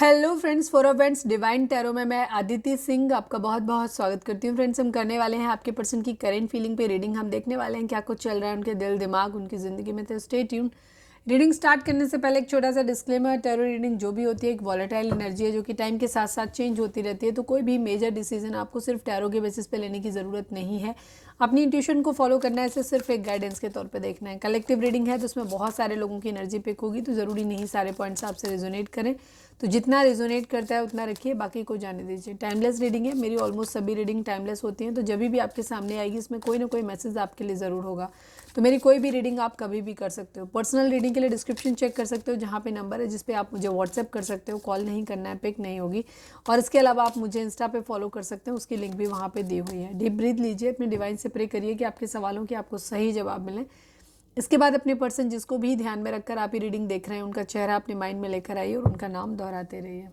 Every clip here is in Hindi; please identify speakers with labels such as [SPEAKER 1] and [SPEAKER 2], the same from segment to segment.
[SPEAKER 1] Hello friends, for friends divine tarot में मैं आदिति सिंह आपका बहुत बहुत स्वागत करती हूँ। फ्रेंड्स, हम करने वाले हैं आपके पर्सन की करेंट फीलिंग पे रीडिंग। हम देखने वाले हैं क्या कुछ चल रहा है उनके दिल दिमाग उनकी ज़िंदगी में। तो स्टे ट्यून। रीडिंग स्टार्ट करने से पहले एक छोटा सा डिस्क्लेमर, टैरो रीडिंग जो भी होती है एक वॉलेटाइल एनर्जी है जो कि टाइम के साथ साथ चेंज होती रहती है। तो कोई भी मेजर डिसीजन आपको सिर्फ टैरो के बेसिस पे लेने की ज़रूरत नहीं है। अपनी इंट्यूशन को फॉलो करना है, इसे सिर्फ एक गाइडेंस के तौर पे देखना है। कलेक्टिव रीडिंग है तो उसमें बहुत सारे लोगों की एनर्जी पिक होगी, तो ज़रूरी नहीं सारे पॉइंट्स आपसे रेजोनेट करें। तो जितना रेजोनेट करता है उतना रखिए, बाकी को जाने दीजिए। टाइमलेस रीडिंग है, मेरी ऑलमोस्ट सभी रीडिंग टाइमलेस होती हैं। तो जब भी आपके सामने आएगी इसमें कोई ना कोई मैसेज आपके लिए ज़रूर होगा। तो मेरी कोई भी रीडिंग आप कभी भी कर सकते हो। पर्सनल रीडिंग के लिए डिस्क्रिप्शन चेक कर सकते हो, जहाँ पे नंबर है जिस पे आप मुझे व्हाट्सएप कर सकते हो। कॉल नहीं करना है, पिक नहीं होगी। और इसके अलावा आप मुझे इंस्टा पे फॉलो कर सकते हैं, उसकी लिंक भी वहाँ पे दी हुई है। डीप ब्रीथ लीजिए, अपने डिवाइन से प्रे करिए कि आपके सवालों के आपको सही जवाब मिले। इसके बाद अपने पर्सन जिसको भी ध्यान में रखकर आप ये रीडिंग देख रहे हैं उनका चेहरा अपने माइंड में लेकर आइए और उनका नाम दोहराते रहिए।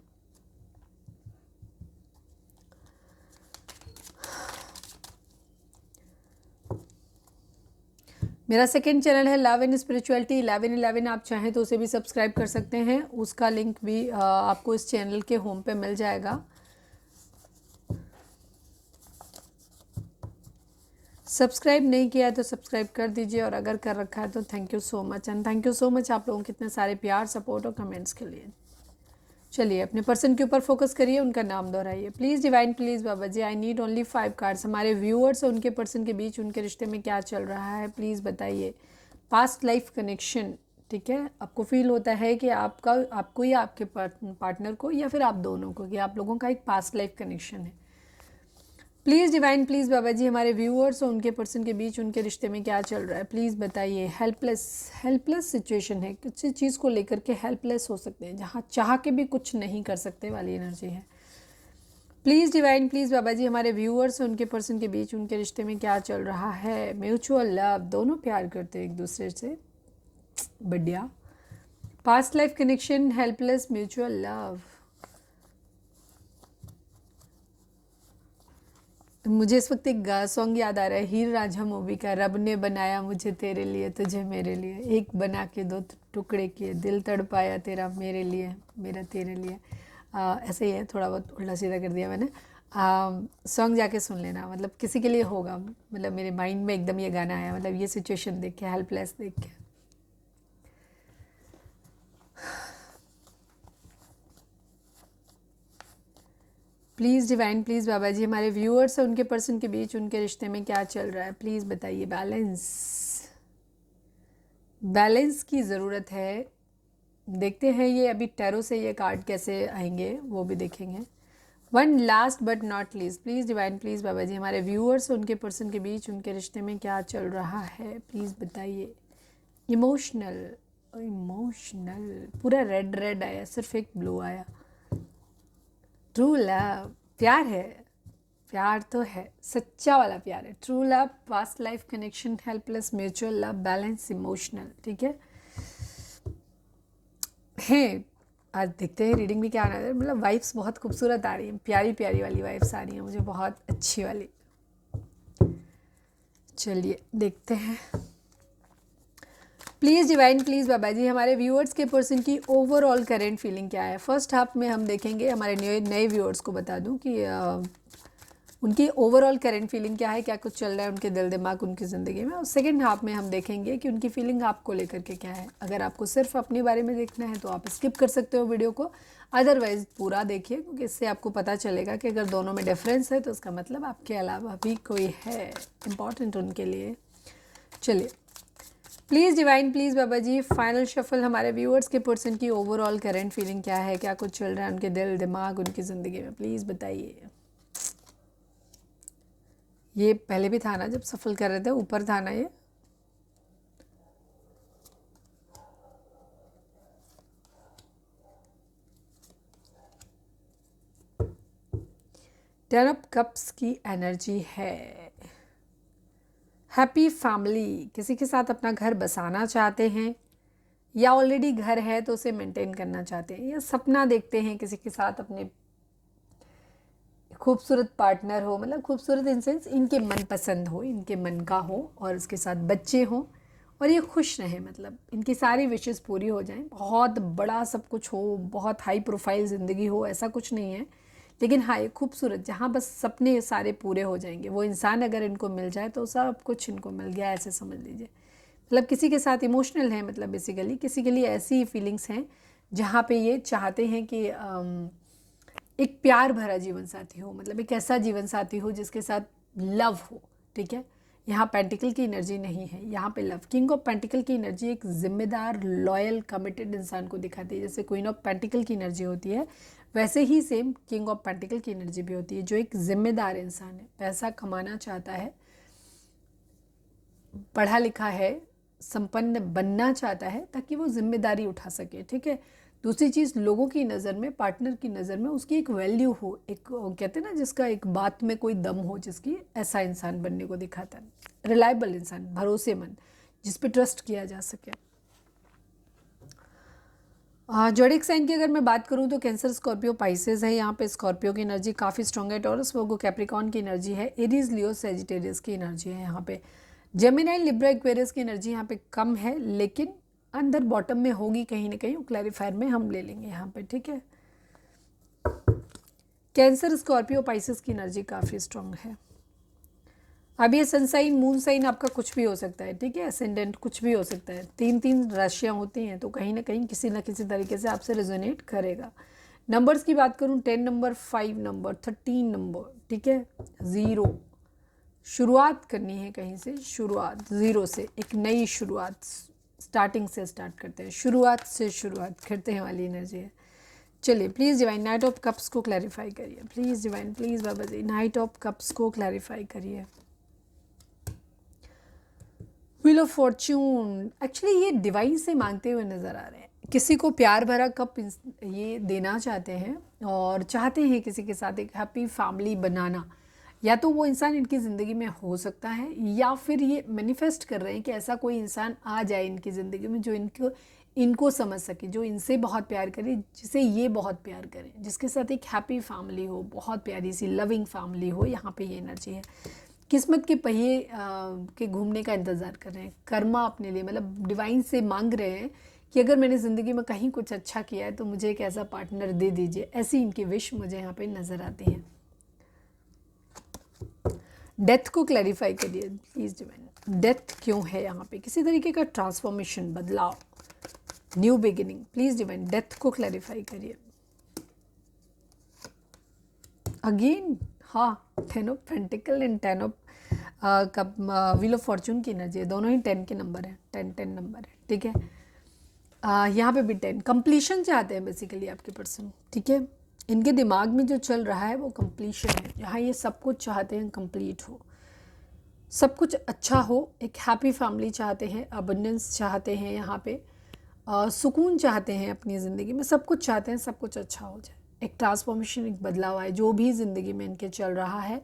[SPEAKER 1] मेरा सेकंड चैनल है लव एंड स्पिरिचुअलिटी 1111। आप चाहें तो उसे भी सब्सक्राइब कर सकते हैं, उसका लिंक भी आपको इस चैनल के होम पे मिल जाएगा। सब्सक्राइब नहीं किया है तो सब्सक्राइब कर दीजिए, और अगर कर रखा है तो thank you so much. And thank you so much आप लोगों के इतने सारे प्यार, सपोर्ट और कमेंट्स के लिए। चलिए अपने पर्सन के ऊपर फोकस करिए, उनका नाम दोहराइए। Please divine, please Baba ji, I need only 5 cards. हमारे व्यूअर्स और उनके पर्सन के बीच उनके रिश्ते में क्या चल रहा है प्लीज़ बताइए। पास्ट लाइफ कनेक्शन, ठीक है। आपको फील होता है कि आपको या आपके पार्टनर को या फिर आप दोनों को, कि आप लोगों का एक पास्ट लाइफ कनेक्शन है। प्लीज़ डिवाइन, प्लीज़ बाबा जी, हमारे व्यूअर्स और उनके पर्सन के बीच उनके रिश्ते में क्या चल रहा है प्लीज़ बताइए। हेल्पलेस सिचुएशन है, किसी चीज़ को लेकर के हेल्पलेस हो सकते हैं, जहाँ चाह के भी कुछ नहीं कर सकते वाली एनर्जी है। प्लीज़ डिवाइन, प्लीज़ बाबा जी, हमारे व्यूअर्स और उनके पर्सन के बीच उनके रिश्ते में क्या चल रहा है। म्यूचुअल लव, दोनों प्यार करते हैं एक दूसरे से, बढ़िया। Past life connection, helpless, mutual love. मुझे इस वक्त एक सॉन्ग याद आ रहा है हीर रांझा मूवी का, रब ने बनाया मुझे तेरे लिए तुझे मेरे लिए, एक बना के दो टुकड़े किए, दिल तड़पाया तेरा मेरे लिए मेरा तेरे लिए। ऐसे ही है, थोड़ा बहुत उल्टा सीधा कर दिया मैंने। सॉन्ग जाके सुन लेना, मतलब किसी के लिए होगा। मतलब मेरे माइंड में एकदम ये गाना आया, मतलब ये सिचुएशन देख के, हेल्पलेस देख के। प्लीज़ डिवाइन, प्लीज़ बाबा जी, हमारे व्यूअर्स और उनके पर्सन के बीच उनके रिश्ते में क्या चल रहा है प्लीज़ बताइए। बैलेंस की ज़रूरत है। देखते हैं ये अभी टैरो से ये कार्ड कैसे आएंगे, वो भी देखेंगे। One last but not least, please divine, please बाबा जी, हमारे व्यूअर्स और उनके पर्सन के बीच उनके रिश्ते में क्या चल रहा है प्लीज़ बताइए। इमोशनल, पूरा रेड रेड आया, सिर्फ एक ब्लू आया। ट्रू लव, प्यार है, प्यार तो है, सच्चा वाला प्यार है। True love, past life connection, helpless, mutual love, balance, emotional, ठीक है। आज देखते हैं रीडिंग भी क्या आना है। मतलब वाइब्स बहुत खूबसूरत आ रही हैं, प्यारी प्यारी वाली वाइब्स आ रही हैं मुझे, बहुत अच्छी वाली। चलिए देखते हैं। प्लीज़ डिवाइन, प्लीज़ बाबा जी, हमारे व्यूअर्स के पर्सन की ओवरऑल करेंट फीलिंग क्या है। फर्स्ट हाफ में हम देखेंगे, हमारे नए व्यूअर्स को बता दूं कि उनकी ओवरऑल करेंट फीलिंग क्या है, क्या कुछ चल रहा है उनके दिल दिमाग उनकी ज़िंदगी में। और सेकेंड हाफ में हम देखेंगे कि उनकी फीलिंग आपको लेकर के क्या है। अगर आपको सिर्फ अपने बारे में देखना है तो आप स्किप कर सकते हो वीडियो को, अदरवाइज़ पूरा देखिए, क्योंकि इससे आपको पता चलेगा कि अगर दोनों में डिफरेंस है तो उसका मतलब आपके अलावा भी कोई है इम्पॉर्टेंट उनके लिए। चलिए please divine, please Baba ji, final shuffle, हमारे व्यूअर्स के पर्सन की ओवरऑल करंट फीलिंग क्या है, क्या कुछ चल रहा है उनके दिल दिमाग उनकी ज़िंदगी में प्लीज़ बताइए। ये पहले भी था ना, जब सफल कर रहे थे ऊपर था ना ये। टेन ऑफ कप्स की एनर्जी है। हैप्पी फैमिली, किसी के साथ अपना घर बसाना चाहते हैं, या ऑलरेडी घर है तो उसे मेंटेन करना चाहते हैं, या सपना देखते हैं किसी के साथ अपने खूबसूरत पार्टनर हो, मतलब खूबसूरत इन सेंस इनके मन पसंद हो, इनके मन का हो, और उसके साथ बच्चे हों, और ये खुश रहें, मतलब इनकी सारी विशेस पूरी हो जाएं। बहुत बड़ा सब कुछ हो, बहुत हाई प्रोफाइल ज़िंदगी हो, ऐसा कुछ नहीं है, लेकिन हाँ ये खूबसूरत, जहाँ बस सपने सारे पूरे हो जाएंगे। वो इंसान अगर इनको मिल जाए तो सब कुछ इनको मिल गया, ऐसे समझ लीजिए। मतलब किसी के साथ इमोशनल है, मतलब बेसिकली किसी के लिए ऐसी फीलिंग्स हैं जहाँ पे ये चाहते हैं कि एक प्यार भरा जीवन साथी हो, मतलब एक ऐसा जीवन साथी हो जिसके साथ लव हो। ठीक है, यहाँ पेंटिकल की एनर्जी नहीं है, यहाँ पे लव। किंग ऑफ पेंटिकल की एनर्जी एक जिम्मेदार, लॉयल, कमिटेड इंसान को दिखाती है। जैसे क्वीन ऑफ पेंटिकल की एनर्जी होती है, वैसे ही सेम किंग ऑफ पेंटिकल की एनर्जी भी होती है, जो एक जिम्मेदार इंसान है, पैसा कमाना चाहता है, पढ़ा लिखा है, संपन्न बनना चाहता है ताकि वो जिम्मेदारी उठा सके। ठीक है, दूसरी चीज़, लोगों की नज़र में, पार्टनर की नज़र में उसकी एक वैल्यू हो, एक कहते हैं ना जिसका एक बात में कोई दम हो, जिसकी, ऐसा इंसान बनने को दिखाता है। रिलायबल इंसान, भरोसेमंद, जिस पे ट्रस्ट किया जा सके। जोडिक साइन की अगर मैं बात करूं तो कैंसर, स्कॉर्पियो, पाइसेस है। यहाँ पे स्कॉर्पियो की एनर्जी काफ़ी स्ट्रॉन्ग है, टॉरस, वर्गो, कैप्रिकॉर्न की एनर्जी है, एरीज, लियो, सेजिटेरियस की एनर्जी है। यहाँ पे जेमिनाई, लिब्रा, एक्वेरियस की एनर्जी यहाँ पे कम है, लेकिन अंदर बॉटम में होगी कहीं ना कहीं, क्लैरिफायर में हम ले लेंगे यहाँ पे। ठीक है, कैंसर, स्कॉर्पियो, पाइसेस की एनर्जी काफ़ी स्ट्रॉन्ग है। अब ये सन साइन, मून साइन आपका कुछ भी हो सकता है। ठीक है, असेंडेंट कुछ भी हो सकता है। 3 राशियाँ होती हैं, तो कहीं ना कहीं किसी न किसी तरीके से आपसे रेजोनेट करेगा। नंबर्स की बात करूँ, 10 नंबर, 5 नंबर, 13 नंबर। ठीक है, 0, शुरुआत करनी है कहीं से, शुरुआत 0 से, एक नई शुरुआत, स्टार्टिंग से स्टार्ट करते हैं, शुरुआत से शुरुआत करते हैं वाली एनर्जी है। चलिए, please divine knight of cups को क्लैरिफाई करिए, प्लीज़ डिवाइन, प्लीज़ बाबा जी, नाइट ऑफ कप्स को क्लैरिफाई करिए। व्हील ऑफ फॉर्च्यून, एक्चुअली ये डिवाइन से मांगते हुए नज़र आ रहे हैं, किसी को प्यार भरा कप ये देना चाहते हैं और चाहते हैं किसी के साथ एक हैप्पी फैमिली बनाना। या तो वो इंसान इनकी ज़िंदगी में हो सकता है, या फिर ये मैनिफेस्ट कर रहे हैं कि ऐसा कोई इंसान आ जाए इनकी ज़िंदगी में जो इनको समझ सके, जो इनसे बहुत प्यार करे, जिसे ये बहुत प्यार करें, जिसके साथ एक हैप्पी फैमिली हो, बहुत प्यारी सी लविंग फैमिली हो। यहाँ पे ये एनर्जी है। किस्मत के पहिए के घूमने का इंतज़ार कर रहे हैं, कर्मा अपने लिए, मतलब डिवाइन से मांग रहे हैं कि अगर मैंने ज़िंदगी में कहीं कुछ अच्छा किया है तो मुझे एक ऐसा पार्टनर दे दीजिए। ऐसी इनकी विश मुझे यहाँ पे नज़र आती है। डेथ को क्लैरिफाई करिए प्लीज़ डिवाइन, डेथ क्यों है यहाँ पे? किसी तरीके का ट्रांसफॉर्मेशन, बदलाव, new beginning. Please divine death को क्लैरिफाई करिए। अगेन, हाँ, 10 of pentacle and 10 of cup, wheel of Fortune की एनर्जी है, दोनों ही 10 के नंबर हैं, 10 नंबर है। ठीक है, यहाँ पे भी 10 कंप्लीशन चाहते हैं बेसिकली आपके पर्सन। ठीक है, इनके दिमाग में जो चल रहा है वो कंप्लीशन है। यहाँ ये सब कुछ चाहते हैं कंप्लीट हो, सब कुछ अच्छा हो, एक हैप्पी फैमिली चाहते हैं, अबंडेंस चाहते हैं, यहाँ पे सुकून चाहते हैं अपनी ज़िंदगी में, सब कुछ चाहते हैं, सब कुछ अच्छा हो जाए, एक ट्रांसफॉर्मेशन, एक बदलाव आए जो भी ज़िंदगी में इनके चल रहा है।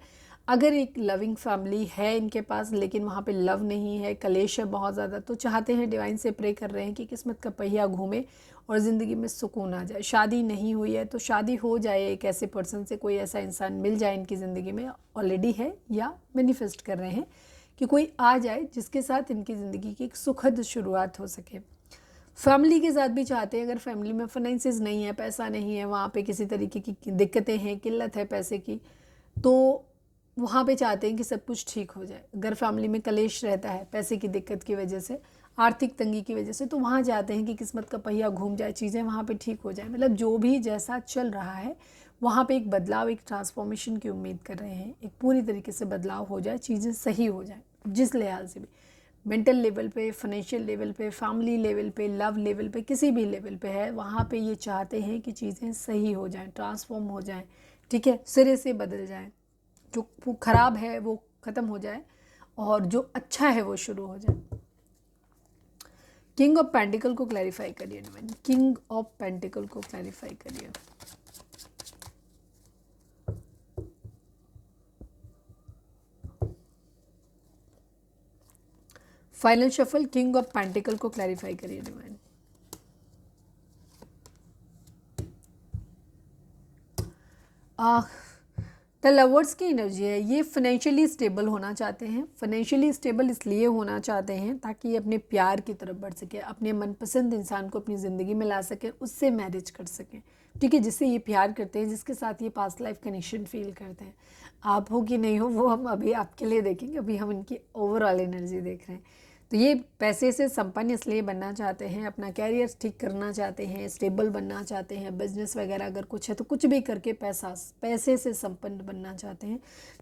[SPEAKER 1] अगर एक लविंग फैमिली है इनके पास, लेकिन वहाँ पे लव नहीं है, कलेश है बहुत ज़्यादा, तो चाहते हैं, डिवाइन से प्रे कर रहे हैं कि किस्मत का पहिया घूमे और ज़िंदगी में सुकून आ जाए। शादी नहीं हुई है तो शादी हो जाए, एक ऐसे पर्सन से, कोई ऐसा इंसान मिल जाए इनकी ज़िंदगी में, ऑलरेडी है या मैनिफेस्ट कर रहे हैं कि कोई आ जाए जिसके साथ इनकी ज़िंदगी की एक सुखद शुरुआत हो सके। फैमिली के साथ भी चाहते हैं, अगर फैमिली में फाइनेंसेस नहीं है, पैसा नहीं है, वहाँ पे किसी तरीके की दिक्कतें हैं, किल्लत है पैसे की, तो वहाँ पे चाहते हैं कि सब कुछ ठीक हो जाए। अगर फैमिली में कलेश रहता है पैसे की दिक्कत की वजह से, आर्थिक तंगी की वजह से, तो वहाँ चाहते हैं कि किस्मत का पहिया घूम जाए, चीज़ें वहाँ पे ठीक हो जाए। मतलब जो भी जैसा चल रहा है वहाँ पे एक बदलाव, एक ट्रांसफॉर्मेशन की उम्मीद कर रहे हैं, एक पूरी तरीके से बदलाव हो जाए, चीज़ें सही हो जाए, जिस लिहाज से भी, मेंटल लेवल पे, फाइनेंशियल लेवल पे, फैमिली लेवल पे, लव लेवल पे, किसी भी लेवल पे है, वहाँ पे ये चाहते हैं कि चीज़ें सही हो जाएं, ट्रांसफॉर्म हो जाएं। ठीक है, सिरे से बदल जाएं, जो ख़राब है वो ख़त्म हो जाए और जो अच्छा है वो शुरू हो जाए। किंग ऑफ पेंटिकल को क्लैरिफाई करिए डिवाइन, किंग ऑफ पेंटिकल को क्लैरिफाई करिए। Final shuffle, king of pentacle को क्लैरिफाई करिए डिवाइन। द लवर्स की एनर्जी है, ये फाइनेंशियली स्टेबल होना चाहते हैं। फाइनेंशियली स्टेबल इसलिए होना चाहते हैं ताकि ये अपने प्यार की तरफ बढ़ सके, अपने मनपसंद इंसान को अपनी ज़िंदगी में ला सके, उससे मैरिज कर सकें, ठीक है, जिससे ये प्यार करते हैं, जिसके साथ ये पास्ट लाइफ कनेक्शन फील करते हैं। आप हो कि नहीं हो वो हम अभी आपके लिए देखेंगे, अभी हम इनकी ओवरऑल एनर्जी देख रहे हैं। तो ये पैसे से संपन्न इसलिए बनना चाहते हैं, अपना कैरियर ठीक करना चाहते हैं, स्टेबल बनना चाहते हैं, बिजनेस वगैरह अगर कुछ है तो कुछ भी करके पैसे से संपन्न बनना चाहते हैं,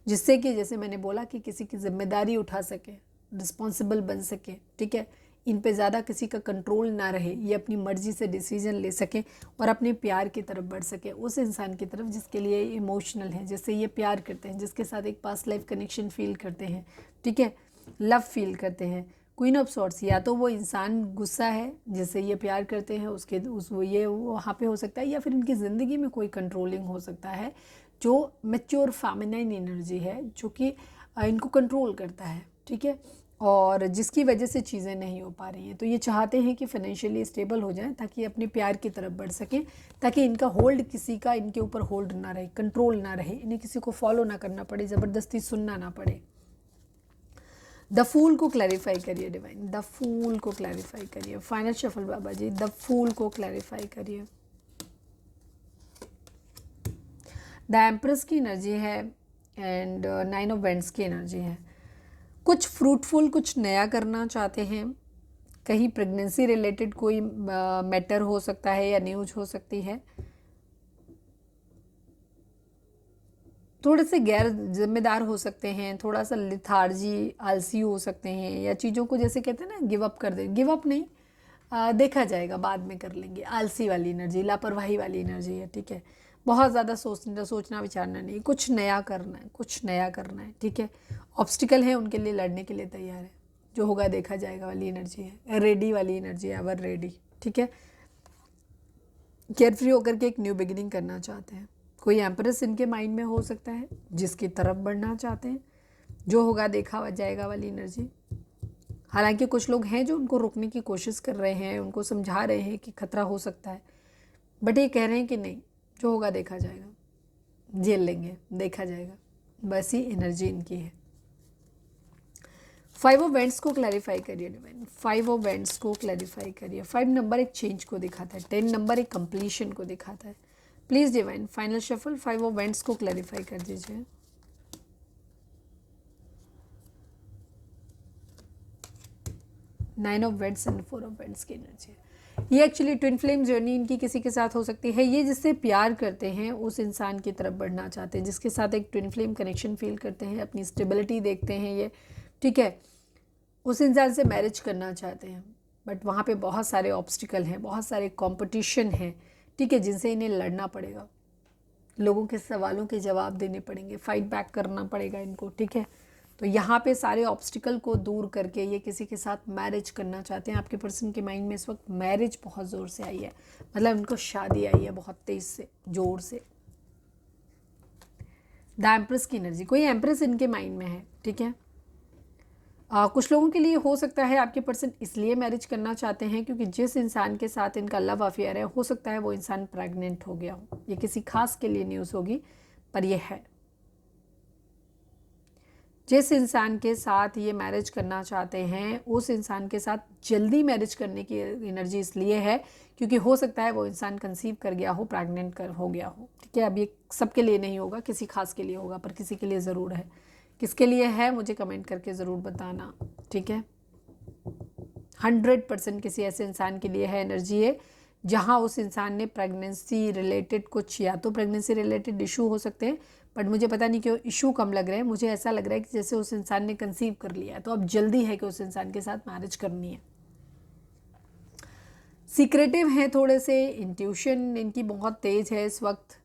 [SPEAKER 1] जिससे कि जैसे मैंने बोला कि किसी की जिम्मेदारी उठा सके, रिस्पॉन्सिबल बन सके, ठीक है, इन पे ज़्यादा किसी का कंट्रोल ना रहे, ये अपनी मर्जी से डिसीजन ले सकें और अपने प्यार की तरफ बढ़ सके, उस इंसान की तरफ जिसके लिए इमोशनल है, जिससे ये प्यार करते हैं, जिसके साथ एक पास्ट लाइफ कनेक्शन फील करते हैं, ठीक है, लव फील करते हैं। क्वीन ऑफ सॉर्ड्स, या तो वो इंसान गुस्सा है जिससे ये प्यार करते हैं, उसके उस वो ये वहाँ पे हो सकता है, या फिर इनकी ज़िंदगी में कोई कंट्रोलिंग हो सकता है जो मैच्योर फेमिनाइन एनर्जी है, जो कि इनको कंट्रोल करता है, ठीक है, और जिसकी वजह से चीज़ें नहीं हो पा रही हैं। तो ये चाहते हैं कि फाइनेंशियली स्टेबल हो जाएं ताकि अपने प्यार की तरफ बढ़ सकें, ताकि इनका होल्ड किसी का इनके ऊपर होल्ड ना रहे, कंट्रोल ना रहे, इन्हें किसी को फॉलो ना करना पड़े, ज़बरदस्ती सुनना ना पड़े। द फूल को क्लैरिफाई करिए डिवाइन, द फूल को क्लैरिफाई करिए। फाइनल शफल बाबा जी, द फूल को क्लैरिफाई करिए। द एम्प्रेस की एनर्जी है एंड 9 ऑफ वेंड्स की एनर्जी है। कुछ फ्रूटफुल, कुछ नया करना चाहते हैं, कहीं प्रेगनेंसी रिलेटेड कोई मैटर हो सकता है या न्यूज हो सकती है। थोड़े से गैर जिम्मेदार हो सकते हैं, थोड़ा सा लिथार्जी, आलसी हो सकते हैं, या चीज़ों को जैसे कहते हैं ना गिव अप कर दे, गिव अप नहीं, देखा जाएगा बाद में कर लेंगे, आलसी वाली एनर्जी, लापरवाही वाली एनर्जी है, ठीक है। बहुत ज़्यादा सोचना विचारना नहीं, कुछ नया करना है, कुछ नया करना है, ठीक है। ऑब्स्टिकल है उनके लिए, लड़ने के लिए तैयार है, जो होगा देखा जाएगा वाली एनर्जी है, रेडी वाली एनर्जी है, एवर रेडी, ठीक है। केयर फ्री होकर के एक न्यू बिगिनिंग करना चाहते हैं। कोई एम्प्रेस इनके माइंड में हो सकता है जिसकी तरफ बढ़ना चाहते हैं, जो होगा देखा जाएगा वाली एनर्जी। हालांकि कुछ लोग हैं जो उनको रोकने की कोशिश कर रहे हैं, उनको समझा रहे हैं कि खतरा हो सकता है, बट ये कह रहे हैं कि नहीं, जो होगा देखा जाएगा, झेल लेंगे, देखा जाएगा, बस ही एनर्जी इनकी है। 5 ऑफ वेंड्स को क्लैरिफाई करिए डिवाइन, 5 ऑफ वेंड्स को क्लैरिफाई करिए। 5 नंबर एक चेंज को दिखाता है, 10 नंबर एक कंप्लीशन को दिखाता है। Please divine final shuffle 5 of vends को क्लैरिफाई कर दीजिए। Nine of vends and 4 of wands की एनर्जी है। ये एक्चुअली ट्विन फ्लेम जर्नी इनकी किसी के साथ हो सकती है। ये जिससे प्यार करते हैं उस इंसान की तरफ बढ़ना चाहते हैं, जिसके साथ एक ट्विन फ्लेम कनेक्शन फील करते हैं, अपनी स्टेबिलिटी देखते हैं ये, ठीक है, उस इंसान से मैरिज करना चाहते हैं, बट वहाँ पे बहुत सारे ऑब्स्टिकल हैं, बहुत सारे कंपटीशन हैं, ठीक है, जिनसे इन्हें लड़ना पड़ेगा, लोगों के सवालों के जवाब देने पड़ेंगे, फाइट बैक करना पड़ेगा इनको, ठीक है। तो यहाँ पे सारे ऑब्स्टिकल को दूर करके ये किसी के साथ मैरिज करना चाहते हैं। आपके पर्सन के माइंड में इस वक्त मैरिज बहुत ज़ोर से आई है, मतलब इनको शादी आई है बहुत तेज़ से, ज़ोर से। द एम्प्रेस की एनर्जी, कोई एम्प्रेस इनके माइंड में है, ठीक है। कुछ लोगों के लिए हो सकता है आपके पर्सन इसलिए मैरिज करना चाहते हैं क्योंकि जिस इंसान के साथ इनका लव अफेयर है, हो सकता है वो इंसान प्रेग्नेंट हो गया हो। ये किसी खास के लिए न्यूज़ होगी, पर ये है। जिस इंसान के साथ ये मैरिज करना चाहते हैं उस इंसान के साथ जल्दी मैरिज करने की एनर्जी इसलिए है क्योंकि हो सकता है वो इंसान कंसीव कर गया हो, प्रेग्नेंट हो गया हो, ठीक है। अब ये सबके लिए नहीं होगा, किसी खास के लिए होगा, पर किसी के लिए ज़रूर है। किसके लिए है मुझे कमेंट करके ज़रूर बताना, ठीक है। 100% किसी ऐसे इंसान के लिए है एनर्जी है जहाँ उस इंसान ने प्रेगनेंसी रिलेटेड कुछ, या तो प्रेगनेंसी रिलेटेड इशू हो सकते हैं, बट मुझे पता नहीं क्यों इशू कम लग रहा है, मुझे ऐसा लग रहा है कि जैसे उस इंसान ने कंसीव कर लिया है, तो अब जल्दी है कि उस इंसान के साथ मैरिज करनी है। सीक्रेटिव हैं थोड़े से, इंट्यूशन इनकी बहुत तेज़ है इस वक्त,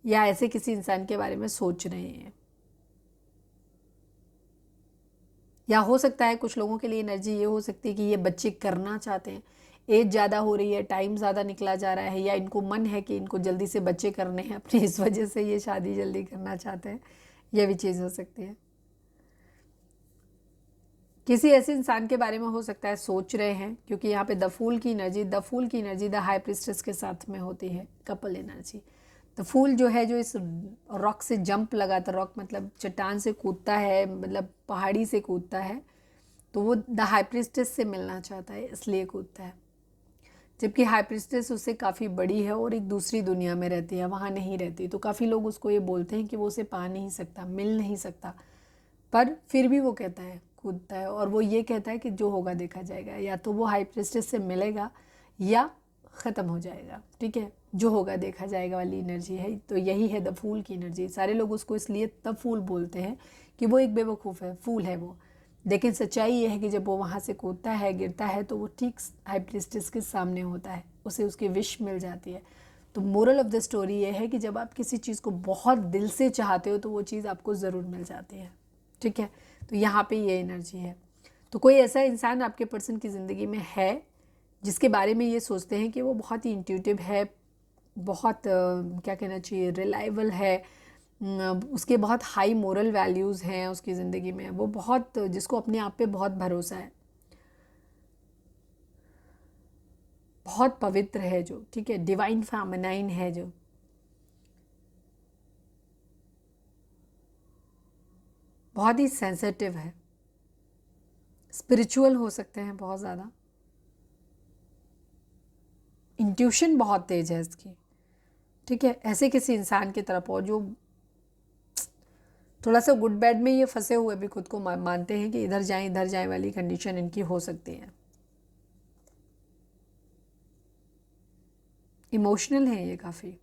[SPEAKER 1] या ऐसे किसी इंसान के बारे में सोच रहे हैं, या हो सकता है कुछ लोगों के लिए एनर्जी ये हो सकती है कि ये बच्चे करना चाहते हैं, एज ज़्यादा हो रही है, टाइम ज़्यादा निकला जा रहा है, या इनको मन है कि इनको जल्दी से बच्चे करने हैं अपनी, इस वजह से ये शादी जल्दी करना चाहते हैं, यह भी चीज़ हो सकती है। किसी ऐसे इंसान के बारे में हो सकता है सोच रहे हैं, क्योंकि यहाँ पे द फूल की एनर्जी द हाई प्रिस्टेस के साथ में होती है, कपल एनर्जी। तो फूल जो है, जो इस रॉक से जंप लगाता, रॉक मतलब चट्टान से कूदता है, मतलब पहाड़ी से कूदता है, तो वो द हाई प्रीस्टेस से मिलना चाहता है, इसलिए कूदता है। जबकि हाई प्रीस्टेस उससे काफ़ी बड़ी है और एक दूसरी दुनिया में रहती है, वहाँ नहीं रहती। तो काफ़ी लोग उसको ये बोलते हैं कि वो उसे पा नहीं सकता, मिल नहीं सकता, पर फिर भी वो कहता है, कूदता है, और वो ये कहता है कि जो होगा देखा जाएगा, या तो वो हाई प्रीस्टेस से मिलेगा या ख़त्म हो जाएगा। ठीक है, जो होगा देखा जाएगा वाली एनर्जी है। तो यही है द फूल की एनर्जी। सारे लोग उसको इसलिए तब फूल बोलते हैं कि वो एक बेवकूफ़ है, फूल है वो। लेकिन सच्चाई ये है कि जब वो वहाँ से कूदता है, गिरता है, तो वो ठीक हाई प्रीस्टेस के सामने होता है, उसे उसकी विश मिल जाती है। तो मोरल ऑफ द स्टोरी ये है कि जब आप किसी चीज़ को बहुत दिल से चाहते हो तो वो चीज़ आपको ज़रूर मिल जाती है। ठीक है, तो यहाँ पे ये एनर्जी है। तो कोई ऐसा इंसान आपके पर्सन की ज़िंदगी में है जिसके बारे में ये सोचते हैं कि वो बहुत ही इंट्यूटिव है, बहुत क्या कहना चाहिए, रिलायबल है, उसके बहुत हाई मोरल वैल्यूज़ हैं उसकी ज़िंदगी में, वो बहुत, जिसको अपने आप पे बहुत भरोसा है, बहुत पवित्र है जो, ठीक है, डिवाइन फेमिनाइन है जो, बहुत ही सेंसिटिव है, स्पिरिचुअल हो सकते हैं बहुत ज़्यादा, इंट्यूशन बहुत तेज है इसकी। ठीक है, ऐसे किसी इंसान की तरफ, और जो थोड़ा सा गुड बैड में ये फंसे हुए भी खुद को मानते हैं कि इधर जाएं वाली कंडीशन इनकी हो सकती है। इमोशनल है ये काफ़ी।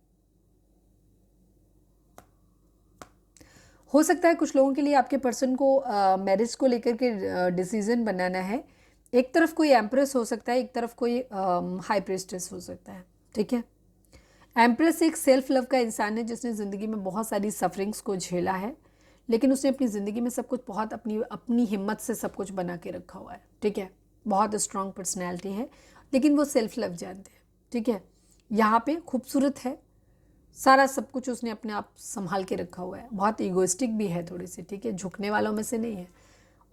[SPEAKER 1] हो सकता है कुछ लोगों के लिए आपके पर्सन को मैरिज को लेकर के डिसीजन बनाना है। एक तरफ कोई एम्प्रेस हो सकता है, एक तरफ कोई हाई प्रीस्टेस हो सकता है। ठीक है, एम्प्रेस एक सेल्फ लव का इंसान है जिसने ज़िंदगी में बहुत सारी सफरिंग्स को झेला है, लेकिन उसने अपनी ज़िंदगी में सब कुछ बहुत अपनी अपनी हिम्मत से सब कुछ बना के रखा हुआ है। ठीक है, बहुत स्ट्रॉन्ग पर्सनैलिटी है, लेकिन वो सेल्फ लव जानते हैं। ठीक है, यहाँ पे खूबसूरत है, सारा सब कुछ उसने अपने आप संभाल के रखा हुआ है, बहुत ईगोइस्टिक भी है थोड़ी सी। ठीक है, झुकने वालों में से नहीं है।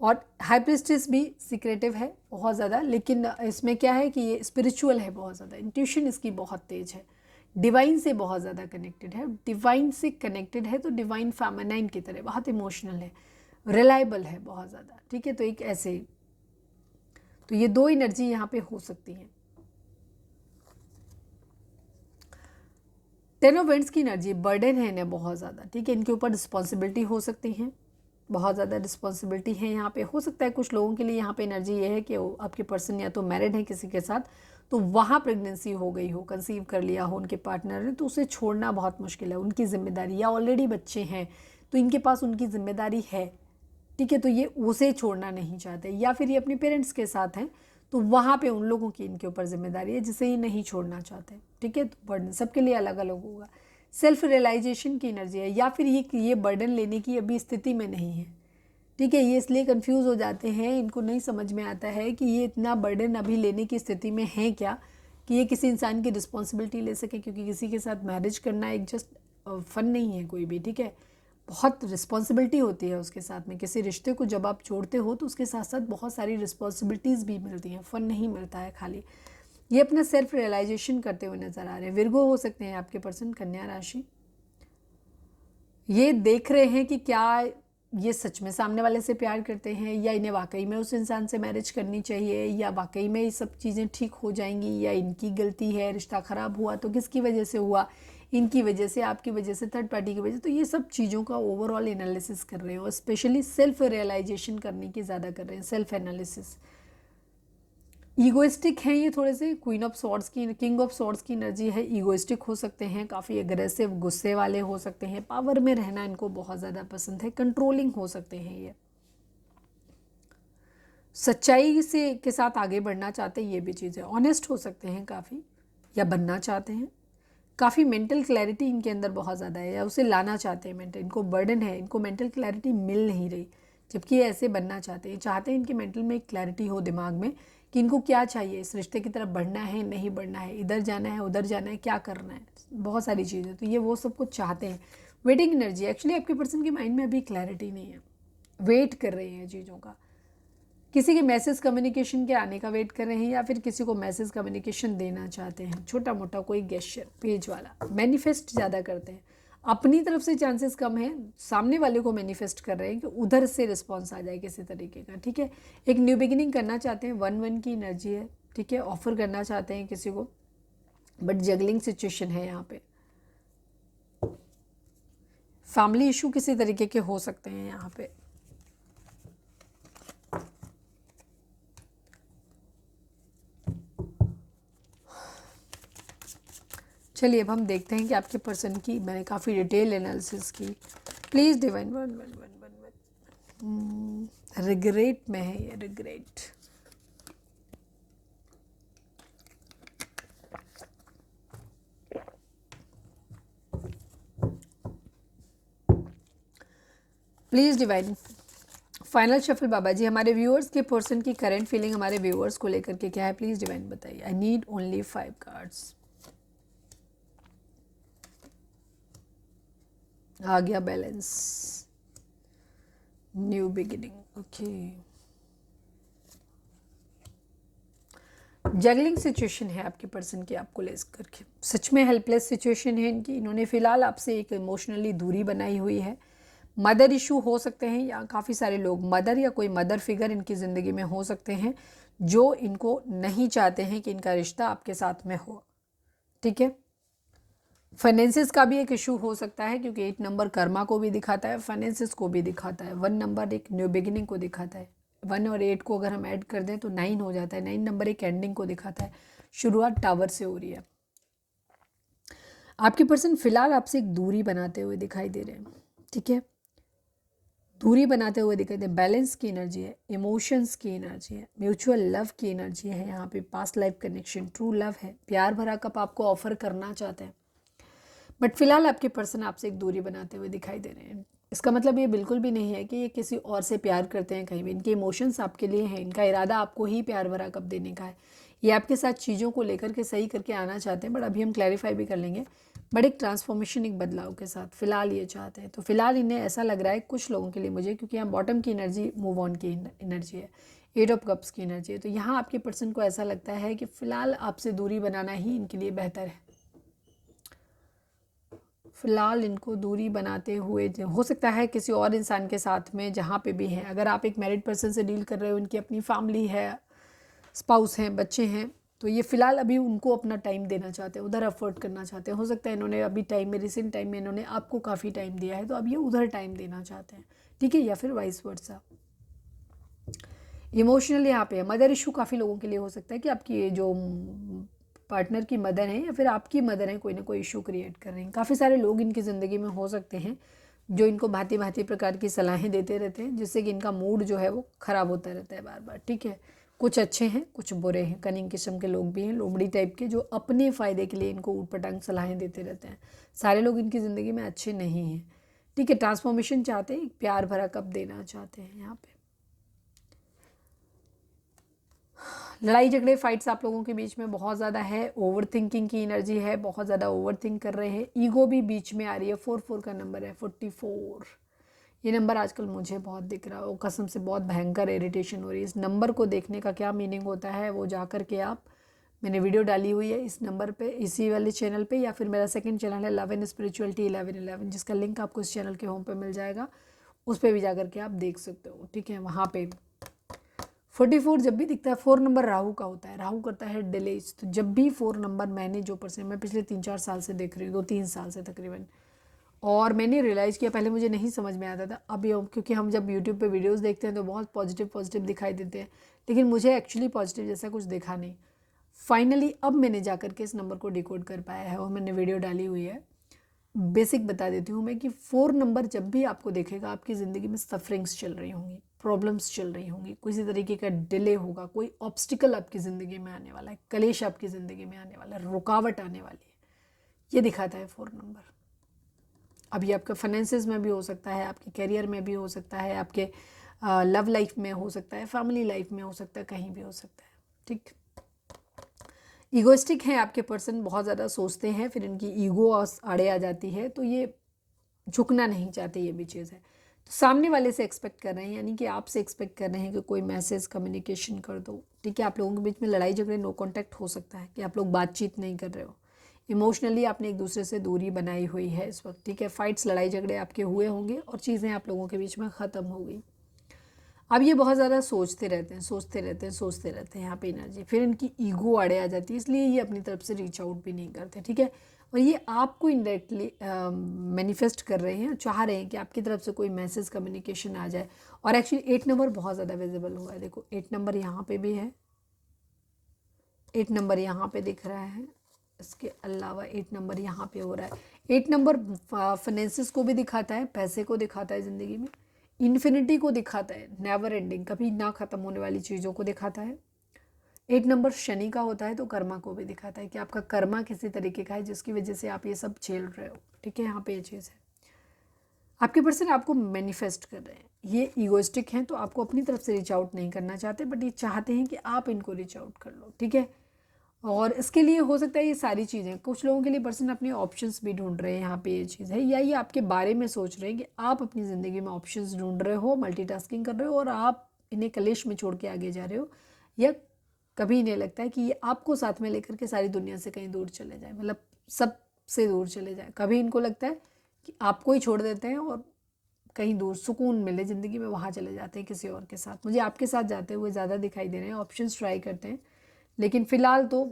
[SPEAKER 1] और हाई प्रीस्टेस भी सीक्रेटिव है बहुत ज़्यादा, लेकिन इसमें क्या है कि ये स्पिरिचुअल है बहुत ज़्यादा, इंट्यूशन इसकी बहुत तेज है, डिवाइन से बहुत ज़्यादा कनेक्टेड है। डिवाइन से कनेक्टेड है तो डिवाइन फेमिनाइन की तरह बहुत इमोशनल है, रिलायबल है बहुत ज़्यादा। ठीक है, तो एक ऐसे, तो ये दो एनर्जी यहाँ पे हो सकती हैं। 10 ऑफ वेंट्स की एनर्जी बर्डन है इन्हें बहुत ज़्यादा। ठीक है, इनके ऊपर रिस्पॉन्सिबिलिटी हो सकती हैं, बहुत ज़्यादा रिस्पॉन्सिबिलिटी है यहाँ पे। हो सकता है कुछ लोगों के लिए यहाँ पे एनर्जी ये है कि आपके पर्सन या तो मैरिड है किसी के साथ, तो वहाँ प्रेगनेंसी हो गई हो, कंसीव कर लिया हो उनके पार्टनर ने, तो उसे छोड़ना बहुत मुश्किल है, उनकी जिम्मेदारी, या ऑलरेडी बच्चे हैं तो इनके पास उनकी जिम्मेदारी है। ठीक है, तो ये उसे छोड़ना नहीं चाहते, या फिर ये अपने पेरेंट्स के साथ हैं तो वहाँ पे उन लोगों की इनके ऊपर जिम्मेदारी है जिसे ये नहीं छोड़ना चाहते। ठीक है, तो बर्डन सबके लिए अलग अलग होगा। सेल्फ रियलाइजेशन की एनर्जी है, या फिर ये बर्डन लेने की अभी स्थिति में नहीं है। ठीक है, ये इसलिए कंफ्यूज हो जाते हैं, इनको नहीं समझ में आता है कि ये इतना बर्डन अभी लेने की स्थिति में है क्या, कि ये किसी इंसान की रिस्पॉन्सिबिलिटी ले सके, क्योंकि किसी के साथ मैरिज करना एक जस्ट फन नहीं है कोई भी। ठीक है, बहुत रिस्पॉन्सिबिलिटी होती है उसके साथ में। किसी रिश्ते को जब आप छोड़ते हो तो उसके साथ साथ बहुत सारी रिस्पॉन्सिबिलिटीज़ भी मिलती हैं, फ़न नहीं मिलता है खाली। ये अपना सेल्फ रियलाइजेशन करते हुए नज़र आ रहे हैं। विर्गो हो सकते हैं आपके पर्सन, कन्या राशि। ये देख रहे हैं कि क्या ये सच में सामने वाले से प्यार करते हैं, या इन्हें वाकई में उस इंसान से मैरिज करनी चाहिए, या वाकई में ये सब चीज़ें ठीक हो जाएंगी, या इनकी गलती है, रिश्ता ख़राब हुआ तो किसकी वजह से हुआ, इनकी वजह से, आपकी वजह से, थर्ड पार्टी की वजह से। तो ये सब चीज़ों का ओवरऑल एनालिसिस कर रहे हैं, और स्पेशली सेल्फ रियलाइजेशन करने की ज़्यादा कर रहे हैं, सेल्फ एनालिसिस। ईगोइस्टिक हैं ये थोड़े से, क्वीन ऑफ सॉर्ड्स की, किंग ऑफ सॉर्ड्स की एनर्जी है। ईगोइस्टिक हो सकते हैं, काफ़ी एग्रेसिव, गुस्से वाले हो सकते हैं, पावर में रहना इनको बहुत ज़्यादा पसंद है, कंट्रोलिंग हो सकते हैं ये, सच्चाई से के साथ आगे बढ़ना चाहते हैं, ये भी चीज़ है। ऑनेस्ट हो सकते हैं काफ़ी, या बनना चाहते हैं, काफ़ी मेंटल क्लैरिटी इनके अंदर बहुत ज़्यादा है, या उसे लाना चाहते हैं मेंटल, इनको बर्डन है, इनको मेंटल क्लैरिटी मिल नहीं रही, जबकि ये ऐसे बनना चाहते हैं इनके मेंटल में एक क्लैरिटी हो दिमाग में कि इनको क्या चाहिए, इस रिश्ते की तरफ बढ़ना है, नहीं बढ़ना है, इधर जाना है, उधर जाना है, क्या करना है, बहुत सारी चीज़ें। तो ये वो सब कुछ चाहते हैं। वेटिंग एनर्जी, एक्चुअली आपके पर्सन के माइंड में अभी क्लैरिटी नहीं है, वेट कर रहे हैं चीज़ों का किसी के मैसेज कम्युनिकेशन के आने का वेट कर रहे हैं या फिर किसी को मैसेज कम्युनिकेशन देना चाहते हैं, छोटा मोटा कोई गेस्चर पेज वाला। मैनिफेस्ट ज़्यादा करते हैं, अपनी तरफ से चांसेस कम है, सामने वाले को मैनिफेस्ट कर रहे हैं कि उधर से रिस्पॉन्स आ जाए किसी तरीके का, ठीक है। एक न्यू बिगिनिंग करना चाहते हैं, 1-1 की एनर्जी है, ठीक है। ऑफर करना चाहते हैं किसी को, बट जगलिंग सिचुएशन है यहाँ पे। फैमिली इशू किसी तरीके के हो सकते हैं यहाँ पे। चलिए अब हम देखते हैं कि आपके पर्सन की, मैंने काफ़ी डिटेल एनालिसिस की। Please divine one one one one one regret में है ये, regret. Please divine final shuffle बाबा जी, हमारे व्यूअर्स के पर्सन की करंट फीलिंग हमारे व्यूअर्स को लेकर के क्या है, प्लीज़ डिवाइन बताइए। I need only 5 cards. आ गया balance, new beginning, okay. Juggling situation है आपके पर्सन की आपको लेकर के, सच में हेल्पलेस सिचुएशन है इनकी। इन्होंने फिलहाल आपसे एक इमोशनली दूरी बनाई हुई है। मदर इशू हो सकते हैं, या काफ़ी सारे लोग मदर या कोई मदर फिगर इनकी ज़िंदगी में हो सकते हैं जो इनको नहीं चाहते हैं कि इनका रिश्ता आपके साथ में हो, ठीक है। फाइनेंसिस का भी एक इशू हो सकता है, क्योंकि 8 नंबर कर्मा को भी दिखाता है, फाइनेंसिस को भी दिखाता है। 1 नंबर एक न्यू बिगिनिंग को दिखाता है। 1 और 8 को अगर हम ऐड कर दें तो 9 हो जाता है। 9 नंबर एक एंडिंग को दिखाता है, शुरुआत टावर से हो रही है। आपके पर्सन फिलहाल आपसे एक दूरी बनाते हुए दिखाई दे रहे हैं, ठीक है। दूरी बनाते हुए दिखाई दे, बैलेंस की एनर्जी है, इमोशंस की एनर्जी है, म्यूचुअल लव की एनर्जी है यहाँ पे। Past life connection, true love है, प्यार भरा कप आपको ऑफर करना चाहते हैं, बट फिलहाल आपके पर्सन आपसे एक दूरी बनाते हुए दिखाई दे रहे हैं। इसका मतलब ये बिल्कुल भी नहीं है कि ये किसी और से प्यार करते हैं, कहीं भी। इनके इमोशंस आपके लिए हैं, इनका इरादा आपको ही प्यार भरा कप देने का है। ये आपके साथ चीज़ों को लेकर के सही करके आना चाहते हैं, बट अभी हम क्लैरिफाई भी कर लेंगे। बट एक ट्रांसफॉर्मेशन, एक बदलाव के साथ फिलहाल ये चाहते हैं। तो फिलहाल इन्हें ऐसा लग रहा है कुछ लोगों के लिए मुझे, क्योंकि यहाँ बॉटम की एनर्जी मूव ऑन की एनर्जी है, 8 ऑफ कप्स की एनर्जी है। तो यहाँ आपके पर्सन को ऐसा लगता है कि फ़िलहाल आपसे दूरी बनाना ही इनके लिए बेहतर है। फ़िलहाल इनको दूरी बनाते हुए, हो सकता है किसी और इंसान के साथ में जहाँ पे भी हैं। अगर आप एक मैरिड पर्सन से डील कर रहे हो, इनकी अपनी फैमिली है, स्पाउस हैं, बच्चे हैं, तो ये फ़िलहाल अभी उनको अपना टाइम देना चाहते हैं, उधर अफोर्ड करना चाहते हैं। हो सकता है इन्होंने अभी टाइम में, रिसेंट टाइम में इन्होंने आपको काफ़ी टाइम दिया है, तो अब ये उधर टाइम देना चाहते हैं, ठीक है। या फिर वाइस वर्सा। इमोशनल यहाँ पे है, मदर इशू काफ़ी लोगों के लिए हो सकता है कि आपकी जो पार्टनर की मदर है या फिर आपकी मदर है, कोई ना कोई इशू क्रिएट कर रहे हैं। काफ़ी सारे लोग इनकी ज़िंदगी में हो सकते हैं जो इनको भांति भांति प्रकार की सलाहें देते रहते हैं, जिससे कि इनका मूड जो है वो ख़राब होता रहता है बार बार, ठीक है। कुछ अच्छे हैं, कुछ बुरे हैं, कनिंग किस्म के लोग भी हैं, लोमड़ी टाइप के, जो अपने फ़ायदे के लिए इनको ऊटपटांग सलाहें देते रहते हैं। सारे लोग इनकी ज़िंदगी में अच्छे नहीं हैं, ठीक है। ट्रांसफॉर्मेशन चाहते हैं, प्यार भरा कप देना चाहते हैं यहाँ पे। लड़ाई झगड़े, फाइट्स आप लोगों के बीच में बहुत ज़्यादा है। ओवर थिंकिंग की एनर्जी है, बहुत ज़्यादा ओवर थिंक कर रहे हैं। ईगो भी बीच में आ रही है। 4-4 का नंबर है, 44। ये नंबर आजकल मुझे बहुत दिख रहा है, वो कसम से बहुत भयंकर इरिटेशन हो रही है। इस नंबर को देखने का क्या मीनिंग होता है वो जा कर के आप, मैंने वीडियो डाली हुई है इस नंबर पे, इसी वाले चैनल पे, या फिर मेरा सेकंड चैनल है लव एंड स्पिरिचुअलिटी 1111, जिसका लिंक आपको इस चैनल के होम पे मिल जाएगा। उस पर भी जा कर के आप देख सकते हो, ठीक है। वहाँ पे 44 जब भी दिखता है, 4 नंबर राहु का होता है, राहु करता है डिलेज। तो जब भी 4 नंबर, मैंने जो पर्सन, मैं पिछले 3-4 साल से देख रही हूँ, 2-3 साल से तकरीबन, और मैंने रियलाइज़ किया, पहले मुझे नहीं समझ में आता था। अभी क्योंकि हम जब यूट्यूब पे वीडियोस देखते हैं तो बहुत पॉजिटिव पॉजिटिव दिखाई देते हैं, लेकिन मुझे एक्चुअली पॉजिटिव जैसा कुछ देखा नहीं। फाइनली अब मैंने जाकर के इस नंबर को डिकोड कर पाया है, और मैंने वीडियो डाली हुई है। बेसिक बता देती हूँ मैं कि 4 नंबर जब भी आपको देखेगा, आपकी ज़िंदगी में सफरिंग्स चल रही होंगी, प्रॉब्लम्स चल रही होंगी, किसी तरीके का डिले होगा, कोई ऑब्स्टिकल आपकी ज़िंदगी में आने वाला है, कलेश आपकी ज़िंदगी में आने वाला है, रुकावट आने वाली है, ये दिखाता है 4 नंबर। अभी आपका फाइनेंसेस में भी हो सकता है, आपके करियर में भी हो सकता है, आपके लव लाइफ में हो सकता है, फैमिली लाइफ में हो सकता है, कहीं भी हो सकता है, ठीक। ईगोइस्टिक हैं आपके पर्सन, बहुत ज़्यादा सोचते हैं, फिर इनकी ईगो आड़े आ जाती है, तो ये झुकना नहीं चाहते, ये भी चीज़ है। तो सामने वाले से एक्सपेक्ट कर रहे हैं, यानी कि आपसे एक्सपेक्ट कर रहे हैं कि कोई मैसेज कम्युनिकेशन कर दो, ठीक है। आप लोगों के बीच में लड़ाई झगड़े, नो कॉन्टैक्ट हो सकता है कि आप लोग बातचीत नहीं कर रहे हो, इमोशनली आपने एक दूसरे से दूरी बनाई हुई है इस वक्त, ठीक है। फाइट्स, लड़ाई झगड़े आपके हुए होंगे और चीज़ें आप लोगों के बीच में ख़त्म हो गई। अब ये बहुत ज़्यादा सोचते रहते हैं, सोचते रहते हैं, सोचते रहते हैं यहाँ पे एनर्जी, फिर इनकी ईगो आड़े आ जाती है, इसलिए ये अपनी तरफ से रीच आउट भी नहीं करते, ठीक है। और ये आपको इनडायरेक्टली मैनिफेस्ट कर रहे हैं, चाह रहे हैं कि आपकी तरफ से कोई मैसेज कम्युनिकेशन आ जाए। और एक्चुअली 8 नंबर बहुत ज़्यादा विजिबल हुआ है, देखो 8 नंबर यहाँ पे भी है, 8 नंबर यहाँ पे दिख रहा है, इसके अलावा 8 नंबर यहाँ पे हो रहा है। 8 नंबर फाइनेंसिस को भी दिखाता है, पैसे को दिखाता है ज़िंदगी में, इन्फिनिटी को दिखाता है, नेवर एंडिंग, कभी ना ख़त्म होने वाली चीज़ों को दिखाता है। 8 नंबर शनि का होता है तो कर्मा को भी दिखाता है कि आपका कर्मा किसी तरीके का है जिसकी वजह से आप ये सब झेल रहे हो, ठीक है। यहाँ पे ये चीज़ है, आपके पर्सन आपको मैनिफेस्ट कर रहे हैं, ये ईगोइस्टिक हैं तो आपको अपनी तरफ से रीच आउट नहीं करना चाहते, बट ये चाहते हैं कि आप इनको रीच आउट कर लो, ठीक है। और इसके लिए हो सकता है ये सारी चीज़ें, कुछ लोगों के लिए पर्सन अपने ऑप्शंस भी ढूंढ रहे हैं, यहाँ पे ये चीज़ है, या ये आपके बारे में सोच रहे हैं कि आप अपनी ज़िंदगी में ऑप्शंस ढूंढ रहे हो, मल्टीटास्किंग कर रहे हो और आप इन्हें कलेश में छोड़ के आगे जा रहे हो, या कभी इन्हें लगता है कि ये आपको साथ में लेकर के सारी दुनिया से कहीं दूर चले जाए, मतलब सबसे दूर चले जाए। कभी इनको लगता है कि आपको ही छोड़ देते हैं और कहीं दूर सुकून मिले ज़िंदगी में, वहाँ चले जाते हैं किसी और के साथ। मुझे आपके साथ जाते हुए ज़्यादा दिखाई दे रहे हैं, ऑप्शंस ट्राई करते हैं, लेकिन फ़िलहाल तो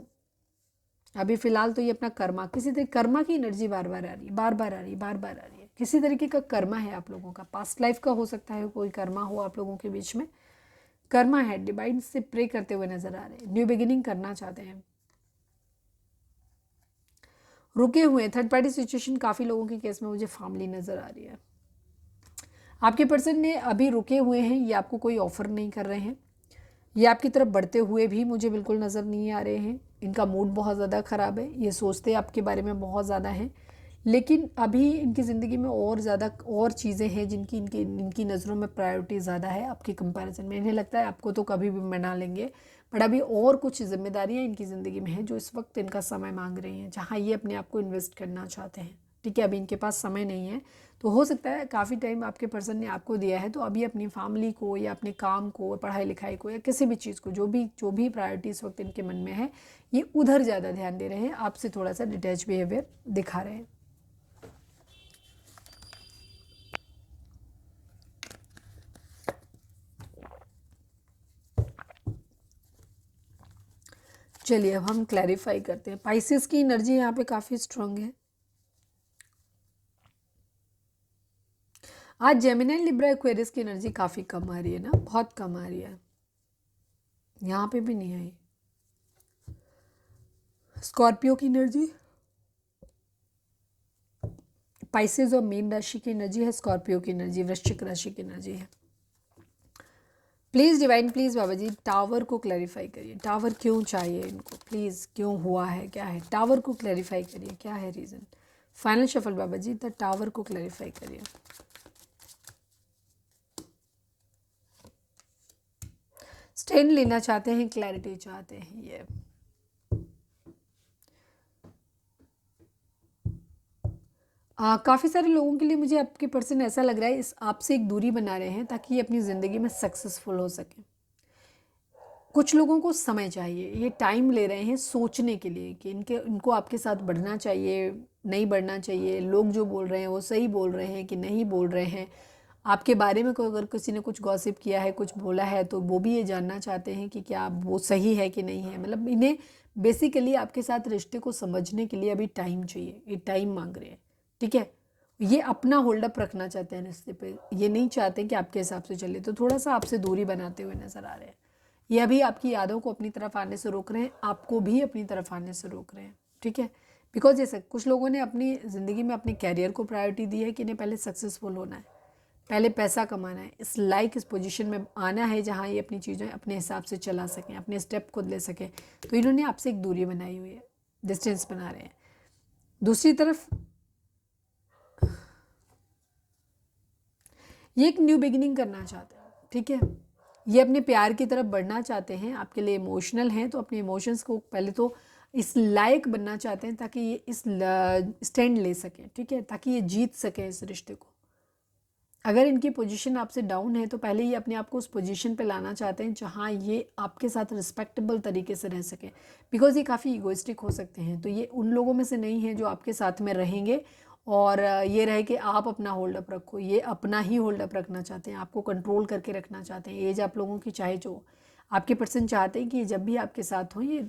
[SPEAKER 1] अभी फ़िलहाल तो ये अपना कर्मा, किसी तरह कर्मा की एनर्जी बार बार आ रही है, बार बार आ रही है, बार बार आ रही है। किसी तरीके का कर्मा है आप लोगों का, पास्ट लाइफ का हो सकता है, कोई कर्मा हो आप लोगों के बीच में, कर्मा है, डिवाइन से प्रे करते हुए नजर आ रहे हैं, न्यू बिगिनिंग करना चाहते हैं, रुके हुए हैं। थर्ड पार्टी सिचुएशन काफ़ी लोगों के केस में मुझे फैमिली नज़र आ रही है। आपके पर्सन ने अभी रुके हुए हैं, ये आपको कोई ऑफर नहीं कर रहे हैं, ये आपकी तरफ बढ़ते हुए भी मुझे बिल्कुल नज़र नहीं आ रहे हैं। इनका मूड बहुत ज़्यादा ख़राब है, ये सोचते आपके बारे में बहुत ज़्यादा हैं, लेकिन अभी इनकी ज़िंदगी में और ज़्यादा और चीज़ें हैं जिनकी इनकी नज़रों में प्रायोरिटी ज़्यादा है आपके कंपैरिजन में। इन्हें लगता है आपको तो कभी भी मना लेंगे, बट अभी और कुछ जिम्मेदारियाँ इनकी ज़िंदगी में हैं जो इस वक्त इनका समय मांग रही हैं, जहाँ ये अपने आप को इन्वेस्ट करना चाहते हैं, ठीक है। अभी इनके पास समय नहीं है, तो हो सकता है काफ़ी टाइम आपके पर्सन ने आपको दिया है, तो अभी अपनी फैमिली को या अपने काम को, पढ़ाई लिखाई को, या किसी भी चीज़ को, जो भी प्रायोरिटी इस वक्त इनके मन में है, ये उधर ज़्यादा ध्यान दे रहे हैं, आपसे थोड़ा सा डिटैच बिहेवियर दिखा रहे हैं। चलिए अब हम क्लैरिफाई करते हैं। पाइसेस की एनर्जी यहाँ पे काफ़ी स्ट्रांग है। आज जेमिनी लिब्रा एक्वेरियस की एनर्जी काफ़ी कम आ रही है ना, बहुत कम आ रही है, यहाँ पे भी नहीं आई। स्कॉर्पियो की एनर्जी, पाइसेस और मीन राशि की एनर्जी है, स्कॉर्पियो की एनर्जी वृश्चिक राशि की एनर्जी है। प्लीज़ डिवाइन, प्लीज़ बाबा जी टावर को क्लैरिफाई करिए, टावर क्यों चाहिए इनको, प्लीज़ क्यों हुआ है, क्या है, टावर को क्लैरिफाई करिए, क्या है रीज़न। फाइनल शफल बाबा जी, द टावर को क्लैरिफाई करिए। स्टैंड लेना चाहते हैं, क्लैरिटी चाहते हैं ये। काफ़ी सारे लोगों के लिए मुझे आपके पर्सन ऐसा लग रहा है इस आपसे एक दूरी बना रहे हैं ताकि ये अपनी ज़िंदगी में सक्सेसफुल हो सके। कुछ लोगों को समय चाहिए, ये टाइम ले रहे हैं सोचने के लिए कि इनको आपके साथ बढ़ना चाहिए, नहीं बढ़ना चाहिए, लोग जो बोल रहे हैं वो सही बोल रहे हैं कि नहीं बोल रहे हैं, आपके बारे में कोई अगर किसी ने कुछ गॉसिप किया है, कुछ बोला है, तो वो भी ये जानना चाहते हैं कि क्या वो सही है कि नहीं है। मतलब इन्हें बेसिकली आपके साथ रिश्ते को समझने के लिए अभी टाइम चाहिए, ये टाइम मांग रहे हैं, ठीक है। ये अपना होल्ड अप रखना चाहते हैं रिश्ते पे, ये नहीं चाहते कि आपके हिसाब से चले, तो थोड़ा सा आपसे दूरी बनाते हुए नजर आ रहे हैं। ये अभी आपकी यादों को अपनी तरफ आने से रोक रहे हैं, आपको भी अपनी तरफ आने से रोक रहे हैं, ठीक है। बिकॉज जैसे कुछ लोगों ने अपनी ज़िंदगी में अपने कैरियर को प्रायोरिटी दी है कि इन्हें पहले सक्सेसफुल होना है, पहले पैसा कमाना है, इस पोजीशन में आना है जहाँ ये अपनी चीज़ें अपने हिसाब से चला सकें, अपने स्टेप खुद ले सकें। तो इन्होंने आपसे एक दूरी बनाई हुई है, डिस्टेंस बना रहे हैं। दूसरी तरफ ये एक न्यू बिगिनिंग करना चाहते हैं, ठीक है। ये अपने प्यार की तरफ बढ़ना चाहते हैं, आपके लिए इमोशनल हैं, तो अपने इमोशंस को पहले तो इस लायक बनना चाहते हैं ताकि ये इस स्टैंड ले सकें, ठीक है, ताकि ये जीत सकें इस रिश्ते को। अगर इनकी पोजीशन आपसे डाउन है तो पहले ये अपने आप को उस पोजीशन पे लाना चाहते हैं जहाँ ये आपके साथ रिस्पेक्टेबल तरीके से रह सकें, बिकॉज ये काफ़ी इगोइस्टिक हो सकते हैं। तो ये उन लोगों में से नहीं है जो आपके साथ में रहेंगे और ये रहे कि आप अपना होल्ड अप रखो। ये अपना ही होल्ड अप रखना चाहते हैं, आपको कंट्रोल करके रखना चाहते हैं। एज आप लोगों की चाहे जो आपके पर्सन चाहते हैं कि जब भी आपके साथ हो ये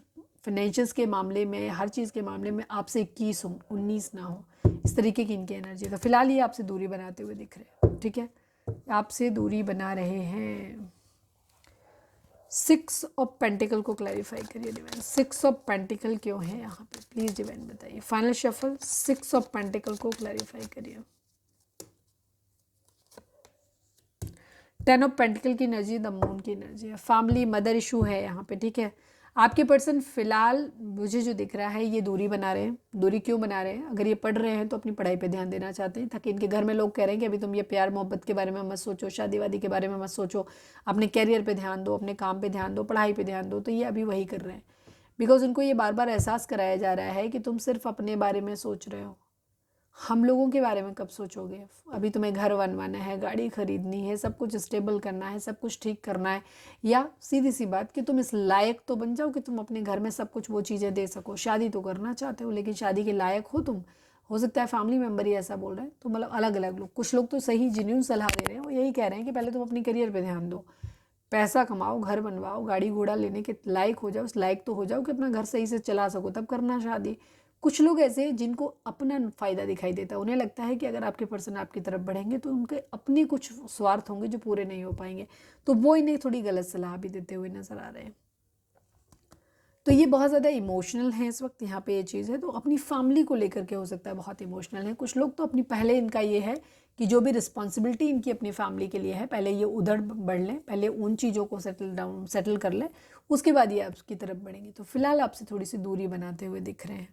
[SPEAKER 1] फाइनेंशियल्स के मामले में, हर चीज़ के मामले में आपसे 21 हो, 19 ना हो, इस तरीके की इनकी एनर्जी है। तो फिलहाल ये आपसे दूरी बनाते हुए दिख रहे हैं, ठीक है, आपसे दूरी बना रहे हैं। 6 ऑफ पेंटिकल को क्लैरिफाई करिए डिवाइन। 6 ऑफ पेंटिकल क्यों है यहाँ पे, प्लीज़ डिवाइन बताइए। फाइनल शफल 6 ऑफ पेंटिकल को क्लैरिफाई करिए। 10 ऑफ पेंटिकल की एनर्जी द मून की एनर्जी है। फैमिली मदर इशू है यहाँ पे, ठीक है। आपके पर्सन फिलहाल मुझे जो दिख रहा है ये दूरी बना रहे हैं। दूरी क्यों बना रहे हैं? अगर ये पढ़ रहे हैं तो अपनी पढ़ाई पे ध्यान देना चाहते हैं, ताकि इनके घर में लोग कह रहे हैं कि अभी तुम ये प्यार मोहब्बत के बारे में मत सोचो, शादी वादी के बारे में मत सोचो, अपने कैरियर पे ध्यान दो, अपने काम पे ध्यान दो, पढ़ाई पे ध्यान दो। तो ये अभी वही कर रहे हैं, बिकॉज उनको ये बार बार एहसास कराया जा रहा है कि तुम सिर्फ अपने बारे में सोच रहे हो, हम लोगों के बारे में कब सोचोगे? अभी तुम्हें घर बनवाना है, गाड़ी खरीदनी है, सब कुछ स्टेबल करना है, सब कुछ ठीक करना है, या सीधी सी बात कि तुम इस लायक तो बन जाओ कि तुम अपने घर में सब कुछ वो चीज़ें दे सको। शादी तो करना चाहते हो लेकिन शादी के लायक हो तुम, हो सकता है फैमिली मेम्बर ही ऐसा बोल रहे हैं, तो मतलब अलग अलग लोग, कुछ लोग तो सही जेन्युइन सलाह दे रहे हैं, वो यही कह रहे हैं कि पहले तुम अपनी करियर पर ध्यान दो, पैसा कमाओ, घर बनवाओ, गाड़ी घोड़ा लेने के लायक हो जाओ, उस लायक तो हो जाओ कि अपना घर सही से चला सको, तब करना शादी। कुछ लोग ऐसे हैं जिनको अपना फ़ायदा दिखाई देता है, उन्हें लगता है कि अगर आपके पर्सन आपकी तरफ बढ़ेंगे तो उनके अपने कुछ स्वार्थ होंगे जो पूरे नहीं हो पाएंगे, तो वो इन्हें थोड़ी गलत सलाह भी देते हुए नज़र आ रहे हैं। तो ये बहुत ज़्यादा इमोशनल है इस वक्त यहाँ पे ये चीज़ है, तो अपनी फैमिली को लेकर के हो सकता है बहुत इमोशनल है। कुछ लोग तो अपनी पहले इनका ये है कि जो भी रिस्पॉन्सिबिलिटी इनकी अपनी फैमिली के लिए है पहले ये उधर बढ़ लें, पहले उन चीज़ों को सेटल कर लें, उसके बाद ये आपकी तरफ बढ़ेंगे। तो फिलहाल आपसे थोड़ी सी दूरी बनाते हुए दिख रहे हैं,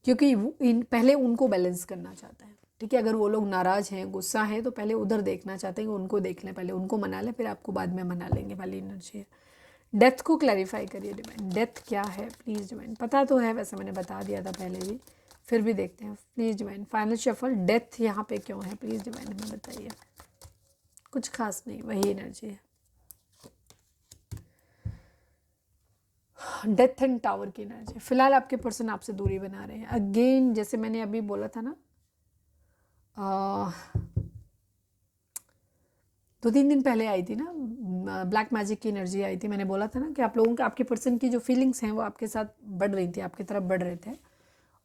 [SPEAKER 1] क्योंकि पहले उनको बैलेंस करना चाहता है, ठीक है। अगर वो लोग नाराज़ हैं, गुस्सा है, तो पहले उधर देखना चाहते हैं कि उनको देख लें, पहले उनको मना लें, फिर आपको बाद में मना लेंगे वाली एनर्जी है। डेथ को क्लैरिफाई करिए डिवाइन, डेथ क्या है प्लीज़ डिवाइन। पता तो है वैसे, मैंने बता दिया था पहले भी, फिर भी देखते हैं please divine. Final shuffle, death यहाँ पे क्यों है प्लीज़ डिवाइन हमें बताइए। कुछ खास नहीं, वही एनर्जी है। डेथ एंड टावर की एनर्जी। फिलहाल आपके पर्सन आपसे दूरी बना रहे हैं। अगेन जैसे मैंने अभी बोला था ना, 2-3 दिन पहले आई थी ना, ब्लैक मैजिक की एनर्जी आई थी। मैंने बोला था ना कि आप लोगों के, आपके पर्सन की जो फीलिंग्स हैं वो आपके साथ बढ़ रही थी, आपकी तरफ बढ़ रहे थे,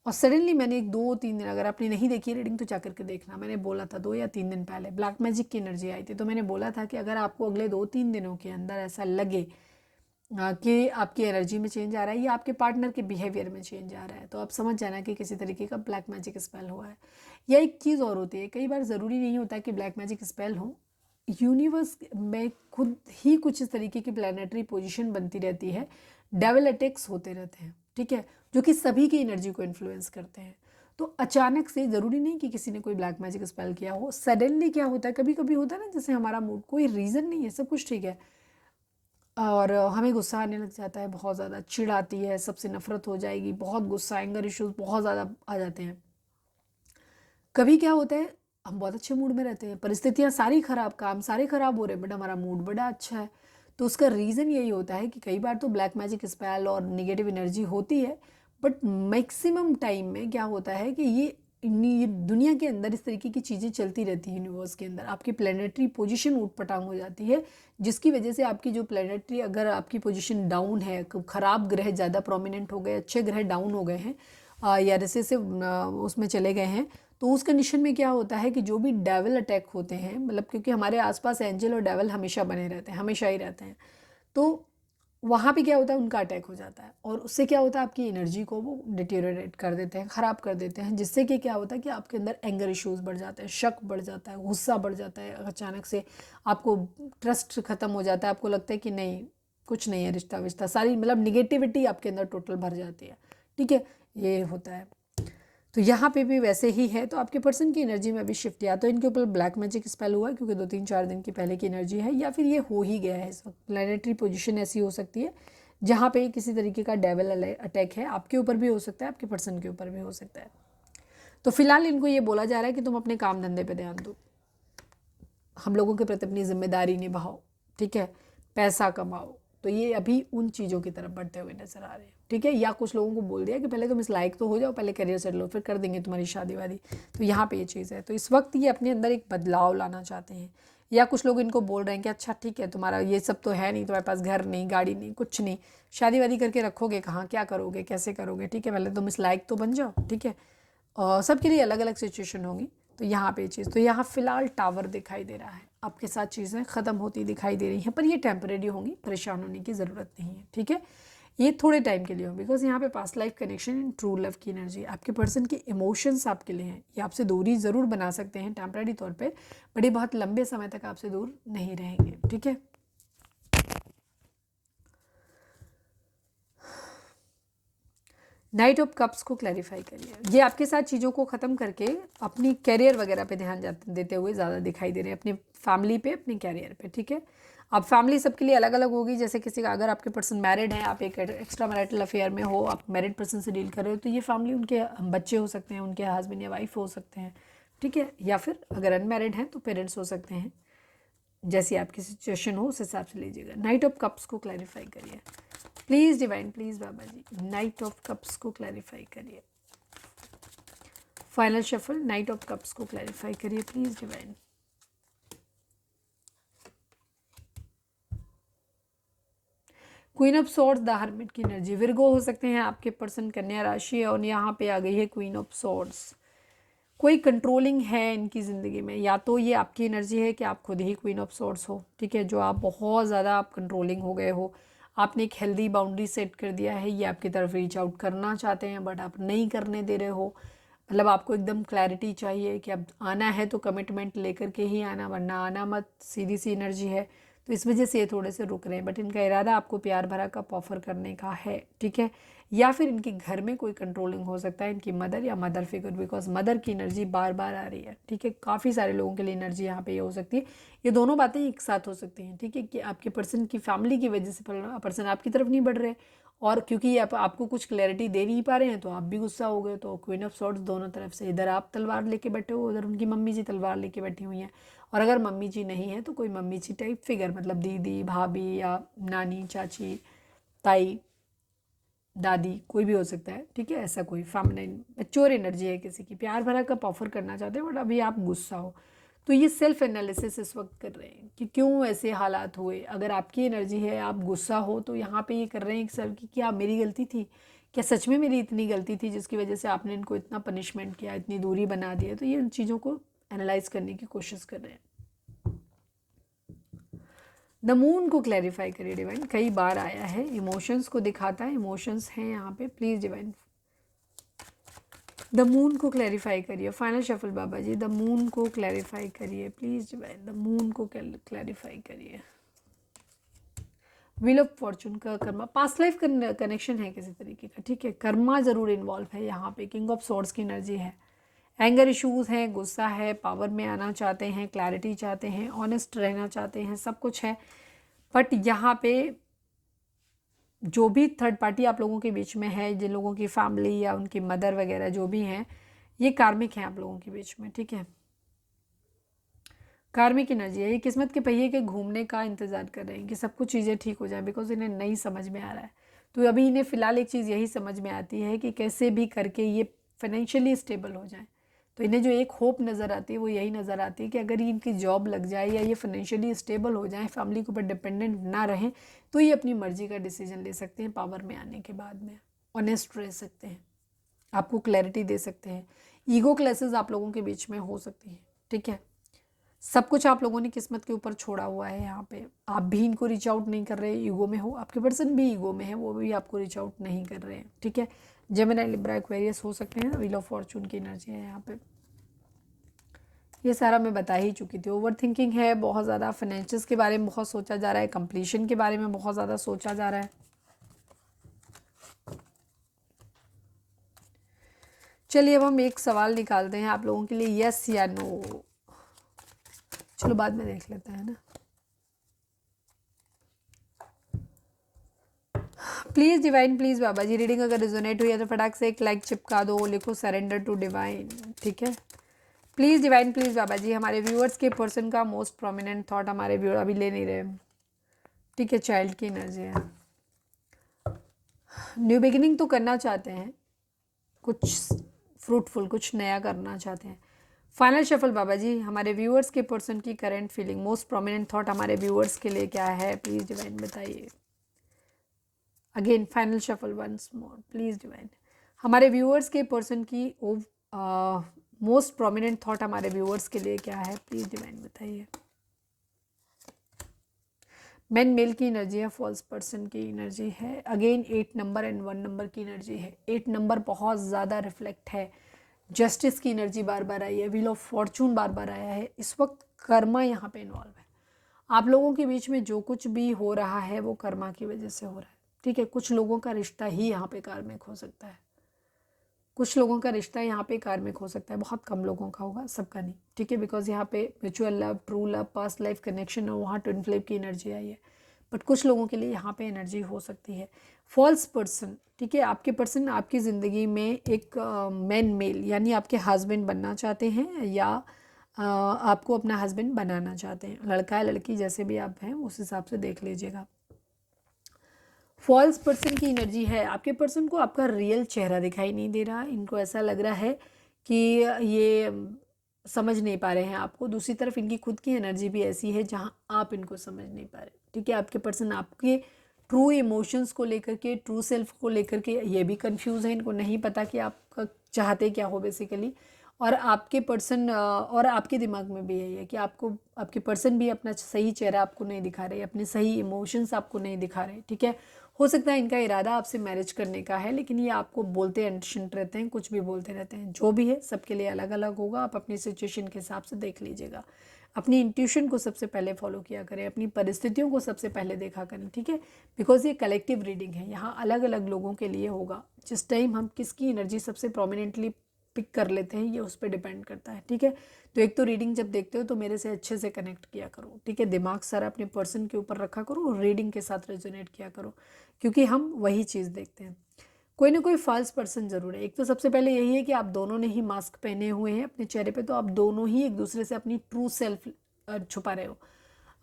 [SPEAKER 1] और सडनली मैंने 2-3 दिन, अगर आपने नहीं देखी रीडिंग तो जा करके देखना, मैंने बोला था 2 या 3 दिन पहले ब्लैक मैजिक की एनर्जी आई थी, तो मैंने बोला था कि अगर आपको अगले 2-3 दिनों के अंदर ऐसा लगे कि आपकी एनर्जी में चेंज आ रहा है या आपके पार्टनर के बिहेवियर में चेंज आ रहा है, तो आप समझ जाना कि किसी तरीके का ब्लैक मैजिक स्पेल हुआ है। या एक चीज़ और होती है, कई बार ज़रूरी नहीं होता कि ब्लैक मैजिक स्पेल हो, यूनिवर्स में खुद ही कुछ इस तरीके की प्लानिटरी पोजीशन बनती रहती है, डेविल अटैक्स होते रहते हैं, ठीक है, जो कि सभी की एनर्जी को इन्फ्लुएंस करते हैं। तो अचानक से, ज़रूरी नहीं कि किसी ने कोई ब्लैक मैजिक स्पेल किया हो, सडनली क्या होता है, कभी कभी होता है ना, जैसे हमारा मूड, कोई रीज़न नहीं है, सब कुछ ठीक है, और हमें गुस्सा आने लग जाता है, बहुत ज़्यादा चिढ़ आती है, सबसे नफरत हो जाएगी, बहुत गुस्सा, एंगर इश्यूज बहुत ज़्यादा आ जाते हैं। कभी क्या होता है, हम बहुत अच्छे मूड में रहते हैं, परिस्थितियाँ सारी ख़राब, काम सारे ख़राब हो रहे हैं, बट हमारा मूड बड़ा अच्छा है। तो उसका रीज़न यही होता है कि कई बार तो ब्लैक मैजिक स्पेल और निगेटिव एनर्जी होती है, बट मैक्सिमम टाइम में क्या होता है कि ये दुनिया के अंदर इस तरीके की चीज़ें चलती रहती है, यूनिवर्स के अंदर आपकी प्लानिटरी पोजीशन ऊट-पटांग हो जाती है, जिसकी वजह से आपकी जो प्लानिटरी, अगर आपकी पोजीशन डाउन है, ख़राब ग्रह ज़्यादा प्रोमिनेंट हो गए, अच्छे ग्रह डाउन हो गए हैं, या रिसेसिव उसमें चले गए हैं, तो उस कंडीशन में क्या होता है कि जो भी डेविल अटैक होते हैं, मतलब क्योंकि हमारे आसपास एंजल और डेविल हमेशा बने रहते हैं, हमेशा ही रहते हैं, तो वहाँ पे क्या होता है, उनका अटैक हो जाता है, और उससे क्या होता है, आपकी एनर्जी को वो डिटेरियोरेट कर देते हैं, ख़राब कर देते हैं, जिससे कि क्या होता है कि आपके अंदर एंगर इश्यूज़ बढ़ जाते हैं, शक बढ़ जाता है, गुस्सा बढ़ जाता है, अचानक से आपको ट्रस्ट ख़त्म हो जाता है, आपको लगता है कि नहीं, कुछ नहीं है, रिश्ता विश्ता सारी, मतलब निगेटिविटी आपके अंदर टोटल भर जाती है, ठीक है, ये होता है। तो यहाँ पे भी वैसे ही है। तो आपके पर्सन की एनर्जी में अभी शिफ्ट, या तो इनके ऊपर ब्लैक मैजिक स्पेल हुआ है क्योंकि 2-3-4 दिन की पहले की एनर्जी है, या फिर ये हो ही गया है इस वक्त। प्लानिटरी पोजीशन ऐसी हो सकती है जहाँ पे किसी तरीके का डेविल अटैक है, आपके ऊपर भी हो सकता है, आपके पर्सन के ऊपर भी हो सकता है। तो फिलहाल इनको ये बोला जा रहा है कि तुम अपने काम धंधे पे ध्यान दो, हम लोगों के प्रति अपनी जिम्मेदारी निभाओ, ठीक है, पैसा कमाओ। तो ये अभी उन चीज़ों की तरफ बढ़ते हुए नजर आ रहे हैं, ठीक है। या कुछ लोगों को बोल दिया कि पहले तुम इस लायक तो हो जाओ, पहले करियर सेट लो, फिर कर देंगे तुम्हारी शादी वादी। तो यहाँ पे ये चीज़ है। तो इस वक्त ये अपने अंदर एक बदलाव लाना चाहते हैं। या कुछ लोग इनको बोल रहे हैं कि अच्छा ठीक है, तुम्हारा ये सब तो है नहीं, तुम्हारे पास घर नहीं, गाड़ी नहीं, कुछ नहीं, शादी वादी करके रखोगे कहाँ, क्या करोगे, कैसे करोगे, ठीक है, पहले तुम इस लायक तो बन जाओ, ठीक है। और सबके लिए अलग अलग सिचुएशन होगी। तो यहाँ पे चीज़, तो यहाँ फिलहाल टावर दिखाई दे रहा है, आपके साथ चीज़ें ख़त्म होती दिखाई दे रही हैं, पर ये टेम्परेरी होंगी, परेशान होने की ज़रूरत नहीं है, ठीक है। ये थोड़े टाइम के लिए हो, बिकॉज यहाँ पे past life connection and true love की एनर्जी, आपके पर्सन के इमोशंस आपके लिए हैं। ये आपसे दूरी ज़रूर बना सकते हैं टेम्परेरी तौर पे, बट ये बहुत लंबे समय तक आपसे दूर नहीं रहेंगे, ठीक है। नाइट ऑफ कप्स को क्लैरिफाई करिए। ये आपके साथ चीज़ों को ख़त्म करके अपनी कैरियर वगैरह पे ध्यान देते हुए ज़्यादा दिखाई दे रहे हैं, अपनी फैमिली पे, अपने कैरियर पे, ठीक है। अब फैमिली सबके लिए अलग अलग होगी। जैसे किसी का, अगर आपके पर्सन मैरिड है, आप एक एक्स्ट्रा मैरिटल अफेयर में हो, आप मैरिड पर्सन से डील कर रहे हो, तो ये फैमिली उनके बच्चे हो सकते हैं, उनके हस्बैंड या वाइफ हो सकते हैं, ठीक है। या फिर अगर अनमैरिड हैं तो पेरेंट्स हो सकते हैं। जैसी आपकी सिचुएशन हो उस हिसाब से लीजिएगा। नाइट ऑफ कप्स को क्लैरिफाई करिए प्लीज़ डिवाइन, प्लीज़ बाबा जी। नाइट ऑफ कप्स को क्लैरिफाई करिए। Final shuffle, knight of cups को क्लैरिफाई करिए please divine. Queen of swords, the hermit की एनर्जी, विर्गो हो सकते हैं आपके पर्सन, कन्या राशि है, और यहाँ पे आ गई है क्वीन ऑफ सॉर्ड्स। कोई कंट्रोलिंग है इनकी ज़िंदगी में, या तो ये आपकी एनर्जी है कि आप खुद ही क्वीन ऑफ सॉर्ड्स हो, ठीक है, जो आप बहुत ज़्यादा आप कंट्रोलिंग हो गए हो, आपने एक हेल्दी बाउंड्री सेट कर दिया है, ये आपकी तरफ रीच आउट करना चाहते हैं बट आप नहीं करने दे रहे हो। मतलब आपको एकदम क्लैरिटी चाहिए कि अब आना है तो कमिटमेंट लेकर के ही आना, वरना आना मत, सीधी सी एनर्जी है। तो इस वजह से ये थोड़े से रुक रहे हैं, बट इनका इरादा आपको प्यार भरा कप ऑफर करने का है, ठीक है। या फिर इनके घर में कोई कंट्रोलिंग हो सकता है, इनकी मदर या मदर फिगर, बिकॉज मदर की एनर्जी बार बार आ रही है, ठीक है। काफ़ी सारे लोगों के लिए एनर्जी यहाँ पे ये हो सकती है। ये दोनों बातें एक साथ हो सकती हैं, ठीक है, कि आपके पर्सन की फैमिली की वजह से पर्सन आपकी तरफ नहीं बढ़ रहे, और क्योंकि ये आपको कुछ क्लैरिटी दे नहीं पा रहे हैं तो आप भी गुस्सा हो गए। तो क्वीन ऑफ सॉर्ड्स दोनों तरफ से, इधर आप तलवार लेके बैठे हो, उधर उनकी मम्मी जी तलवार लेके बैठी हुई हैं। और अगर मम्मी जी नहीं है तो कोई मम्मी जी टाइप फिगर, मतलब दीदी, भाभी या नानी, चाची, ताई, दादी, कोई भी हो सकता है, ठीक है। ऐसा कोई फेमिनिन मैच्योर एनर्जी है, किसी की प्यार भरा कप ऑफर करना चाहते हैं बट अभी आप गुस्सा हो। तो ये सेल्फ एनालिसिस इस वक्त कर रहे हैं कि क्यों ऐसे हालात हुए। अगर आपकी एनर्जी है, आप गुस्सा हो, तो यहाँ पे ये कर रहे हैं कि सर, कि क्या मेरी गलती थी, क्या सच में मेरी इतनी गलती थी जिसकी वजह से आपने इनको इतना पनिशमेंट किया, इतनी दूरी बना दी है। तो ये उन चीज़ों को एनालाइज करने की कोशिश कर रहे हैं। द मून को क्लैरिफाई करिए डिवाइन, कई बार आया है, इमोशंस को दिखाता है, इमोशंस हैं यहाँ पे, प्लीज़ डिवाइन द मून को क्लैरिफाई करिए। फाइनल शफल बाबा जी, द मून को क्लैरिफाई करिए प्लीज़ डिवाइन, द मून को क्लैरिफाई करिए। व्हील ऑफ फॉर्चून का कर्मा, पास्ट लाइफ कनेक्शन है किसी तरीके का, ठीक है, कर्मा ज़रूर इन्वॉल्व है यहाँ पे। किंग ऑफ सॉर्ड्स की एनर्जी है, एंगर इश्यूज़ हैं, गुस्सा है, पावर में आना चाहते हैं, क्लैरिटी चाहते हैं, ऑनेस्ट रहना चाहते हैं, सब कुछ है। बट यहाँ पे जो भी थर्ड पार्टी आप लोगों के बीच में है, जिन लोगों की फैमिली या उनकी मदर वगैरह जो भी हैं, ये कार्मिक हैं आप लोगों के बीच में, ठीक है। कार्मिक एनर्जी है, ये किस्मत के पहिए के घूमने का इंतज़ार कर रहे हैं कि सब कुछ चीज़ें ठीक हो जाए, बिकॉज इन्हें नहीं समझ में आ रहा है। तो अभी इन्हें फ़िलहाल एक चीज़ यही समझ में आती है कि कैसे भी करके ये फाइनेंशियली स्टेबल हो जाए। तो इन्हें जो एक होप नज़र आती है वो यही नज़र आती है कि अगर इनकी जॉब लग जाए या ये फाइनेंशियली स्टेबल हो जाए, फैमिली के ऊपर डिपेंडेंट ना रहें, तो ये अपनी मर्जी का डिसीजन ले सकते हैं। पावर में आने के बाद में ऑनेस्ट रह सकते हैं, आपको क्लैरिटी दे सकते हैं। ईगो क्लैसेस आप लोगों के बीच में हो सकती हैं, ठीक है। सब कुछ आप लोगों ने किस्मत के ऊपर छोड़ा हुआ है यहाँ पे। आप भी इनको रीच आउट नहीं कर रहे, ईगो में हो, आपके पर्सन भी ईगो में है, वो भी आपको रीच आउट नहीं कर रहे हैं, ठीक है। जेमिनी, लिब्रा, एक्वेरियस हो सकते हैं। व्हील ऑफ फॉर्चून की एनर्जी है यहाँ पे। ये सारा मैं बता ही चुकी थी। ओवर थिंकिंग है बहुत ज़्यादा, फाइनेंशियल्स के बारे में बहुत सोचा जा रहा है, कंप्लीशन के बारे में बहुत ज़्यादा सोचा जा रहा है। चलिए अब हम एक सवाल निकालते हैं आप लोगों के लिए, यस या नो। चलो बाद में देख लेते हैं ना। प्लीज़ डिवाइन, प्लीज़ बाबा जी, रीडिंग अगर रिजोनेट हुई है तो फटाक से एक लाइक चिपका दो, लिखो सरेंडर टू डिवाइन, ठीक है। प्लीज़ डिवाइन, प्लीज़ बाबा जी, हमारे व्यूअर्स के पर्सन का मोस्ट प्रोमिनेंट थॉट हमारे व्यूअर अभी ले नहीं रहे, ठीक है। चाइल्ड की एनर्जी है, न्यू बिगिनिंग तो करना चाहते हैं, कुछ फ्रूटफुल, कुछ नया करना चाहते हैं। फाइनल शफल बाबा जी, हमारे व्यूअर्स के पर्सन की current feeling, most prominent thought हमारे व्यूअर्स के लिए क्या है, प्लीज़ डिवाइन बताइए। Again final shuffle once more, please divine, हमारे व्यूअर्स के पर्सन की मोस्ट प्रोमिनेंट थॉट हमारे व्यूअर्स के लिए क्या है, प्लीज़ डिवाइन बताइए। मेन मेल की एनर्जी है, फॉल्स पर्सन की एनर्जी है, अगेन 8 नंबर एंड 1 नंबर की एनर्जी है। 8 नंबर बहुत ज़्यादा रिफ्लेक्ट है, जस्टिस की एनर्जी बार बार आई है, व्हील ऑफ फॉर्चून बार बार आया है। इस वक्त कर्मा यहाँ पे इन्वॉल्व है। आप लोगों के बीच में जो कुछ भी हो रहा है वो कर्मा की वजह से हो रहा है, ठीक है। कुछ लोगों का रिश्ता ही यहाँ पे कार्मिक हो सकता है, कुछ लोगों का रिश्ता यहाँ पे कार्मिक हो सकता है, बहुत कम लोगों का होगा, सबका नहीं, ठीक है। बिकॉज यहाँ पे mutual love, true love, past life connection और वहाँ ट्विन फ्लेम की एनर्जी आई है, बट कुछ लोगों के लिए यहाँ पे एनर्जी हो सकती है। फॉल्स पर्सन, ठीक है, आपके पर्सन आपकी ज़िंदगी में एक मैन मेल यानी आपके हस्बैंड बनना चाहते हैं या आपको अपना हस्बैंड बनाना चाहते हैं, लड़का है लड़की जैसे भी आप हैं उस हिसाब से देख लीजिएगा। फॉल्स पर्सन की एनर्जी है, आपके पर्सन को आपका रियल चेहरा दिखाई नहीं दे रहा, इनको ऐसा लग रहा है कि ये समझ नहीं पा रहे हैं आपको। दूसरी तरफ इनकी खुद की एनर्जी भी ऐसी है जहां आप इनको समझ नहीं पा रहे, ठीक है। आपके पर्सन आपके ट्रू इमोशंस को लेकर के, ट्रू सेल्फ को लेकर के ये भी कंफ्यूज है, इनको नहीं पता कि आप चाहते क्या हो बेसिकली। और आपके पर्सन और आपके दिमाग में भी यही है कि आपको, आपके पर्सन भी अपना सही चेहरा आपको नहीं दिखा रहे, अपने सही इमोशंस आपको नहीं दिखा रहे, ठीक है। हो सकता है इनका इरादा आपसे मैरिज करने का है, लेकिन ये आपको बोलते एंशंट रहते हैं, कुछ भी बोलते रहते हैं। जो भी है सबके लिए अलग अलग होगा, आप अपनी सिचुएशन के हिसाब से देख लीजिएगा। अपनी इंट्यूशन को सबसे पहले फॉलो किया करें, अपनी परिस्थितियों को सबसे पहले देखा करें, ठीक है। बिकॉज ये कलेक्टिव रीडिंग है, यहाँ अलग अलग लोगों के लिए होगा। जिस टाइम हम किसकी एनर्जी सबसे प्रोमिनेंटली पिक कर लेते हैं ये उस पर डिपेंड करता है, ठीक है। तो एक तो रीडिंग जब देखते हो तो मेरे से अच्छे से कनेक्ट किया करो, ठीक है। दिमाग सारा अपने पर्सन के ऊपर रखा करो और रीडिंग के साथ रेजोनेट किया करो, क्योंकि हम वही चीज़ देखते हैं। कोई ना कोई फॉल्स पर्सन ज़रूर है। एक तो सबसे पहले यही है कि आप दोनों ने ही मास्क पहने हुए हैं अपने चेहरे पे, तो आप दोनों ही एक दूसरे से अपनी ट्रू सेल्फ छुपा रहे हो।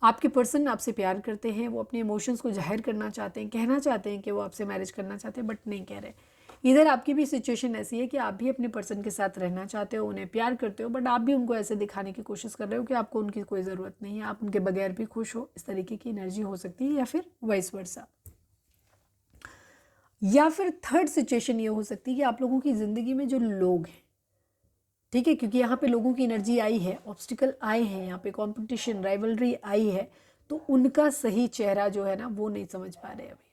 [SPEAKER 1] आपके पर्सन आपसे प्यार करते हैं, वो अपने इमोशंस को जाहिर करना चाहते हैं, कहना चाहते हैं कि वो आपसे मैरिज करना चाहते हैं, बट नहीं कह रहे। इधर आपकी भी सिचुएशन ऐसी है कि आप भी अपने पर्सन के साथ रहना चाहते हो, उन्हें प्यार करते हो, बट आप भी उनको ऐसे दिखाने की कोशिश कर रहे हो कि आपको उनकी कोई ज़रूरत नहीं है, आप उनके बगैर भी खुश हो। इस तरीके की एनर्जी हो सकती है, या फिर वाइस वर्सा। या फिर थर्ड सिचुएशन ये हो सकती है कि आप लोगों की ज़िंदगी में जो लोग हैं, ठीक है, क्योंकि यहाँ पे लोगों की एनर्जी आई है, ऑब्स्टिकल आए हैं, यहाँ पे कंपटीशन, राइवलरी आई है, तो उनका सही चेहरा जो है ना वो नहीं समझ पा रहे अभी।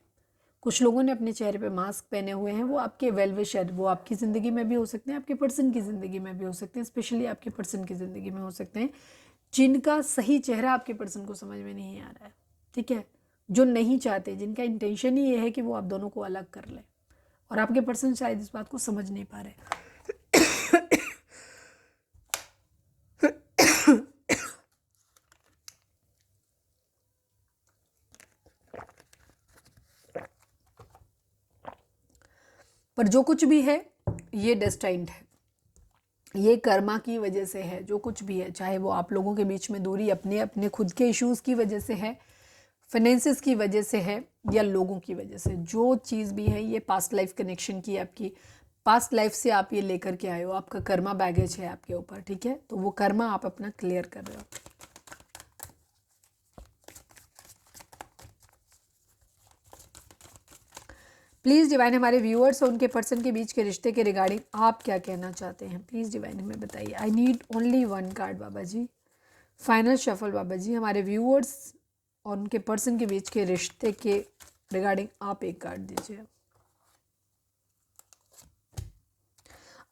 [SPEAKER 1] कुछ लोगों ने अपने चेहरे पे मास्क पहने हुए हैं, वो आपके वेल विशर, वो आपकी ज़िंदगी में भी हो सकते हैं, आपके पर्सन की ज़िंदगी में भी हो सकते हैं, स्पेशली आपके पर्सन की ज़िंदगी में हो सकते हैं, जिनका सही चेहरा आपके पर्सन को समझ में नहीं आ रहा है, ठीक है। जो नहीं चाहते, जिनका इंटेंशन ही ये है कि वो आप दोनों को अलग कर लें, और आपके पर्सन शायद इस बात को समझ नहीं पा रहे। पर जो कुछ भी है ये डेस्टाइन्ड है, ये कर्मा की वजह से है। जो कुछ भी है, चाहे वो आप लोगों के बीच में दूरी अपने अपने खुद के इश्यूज़ की वजह से है, फाइनेंसिस की वजह से है, या लोगों की वजह से, जो चीज़ भी है ये पास्ट लाइफ कनेक्शन की, आपकी पास्ट लाइफ से आप ये लेकर के आए हो, आपका कर्मा बैगेज है आपके ऊपर, ठीक है। तो वो कर्मा आप अपना क्लियर कर रहे हो। प्लीज़ डिवाइन, हमारे व्यूअर्स और उनके पर्सन के बीच के रिश्ते के रिगार्डिंग आप क्या कहना चाहते हैं, प्लीज़ डिवाइन हमें बताइए। I need only one card Baba ji, final shuffle बाबा जी। हमारे व्यूअर्स और उनके पर्सन के बीच के रिश्ते के रिगार्डिंग आप एक कार्ड दीजिए।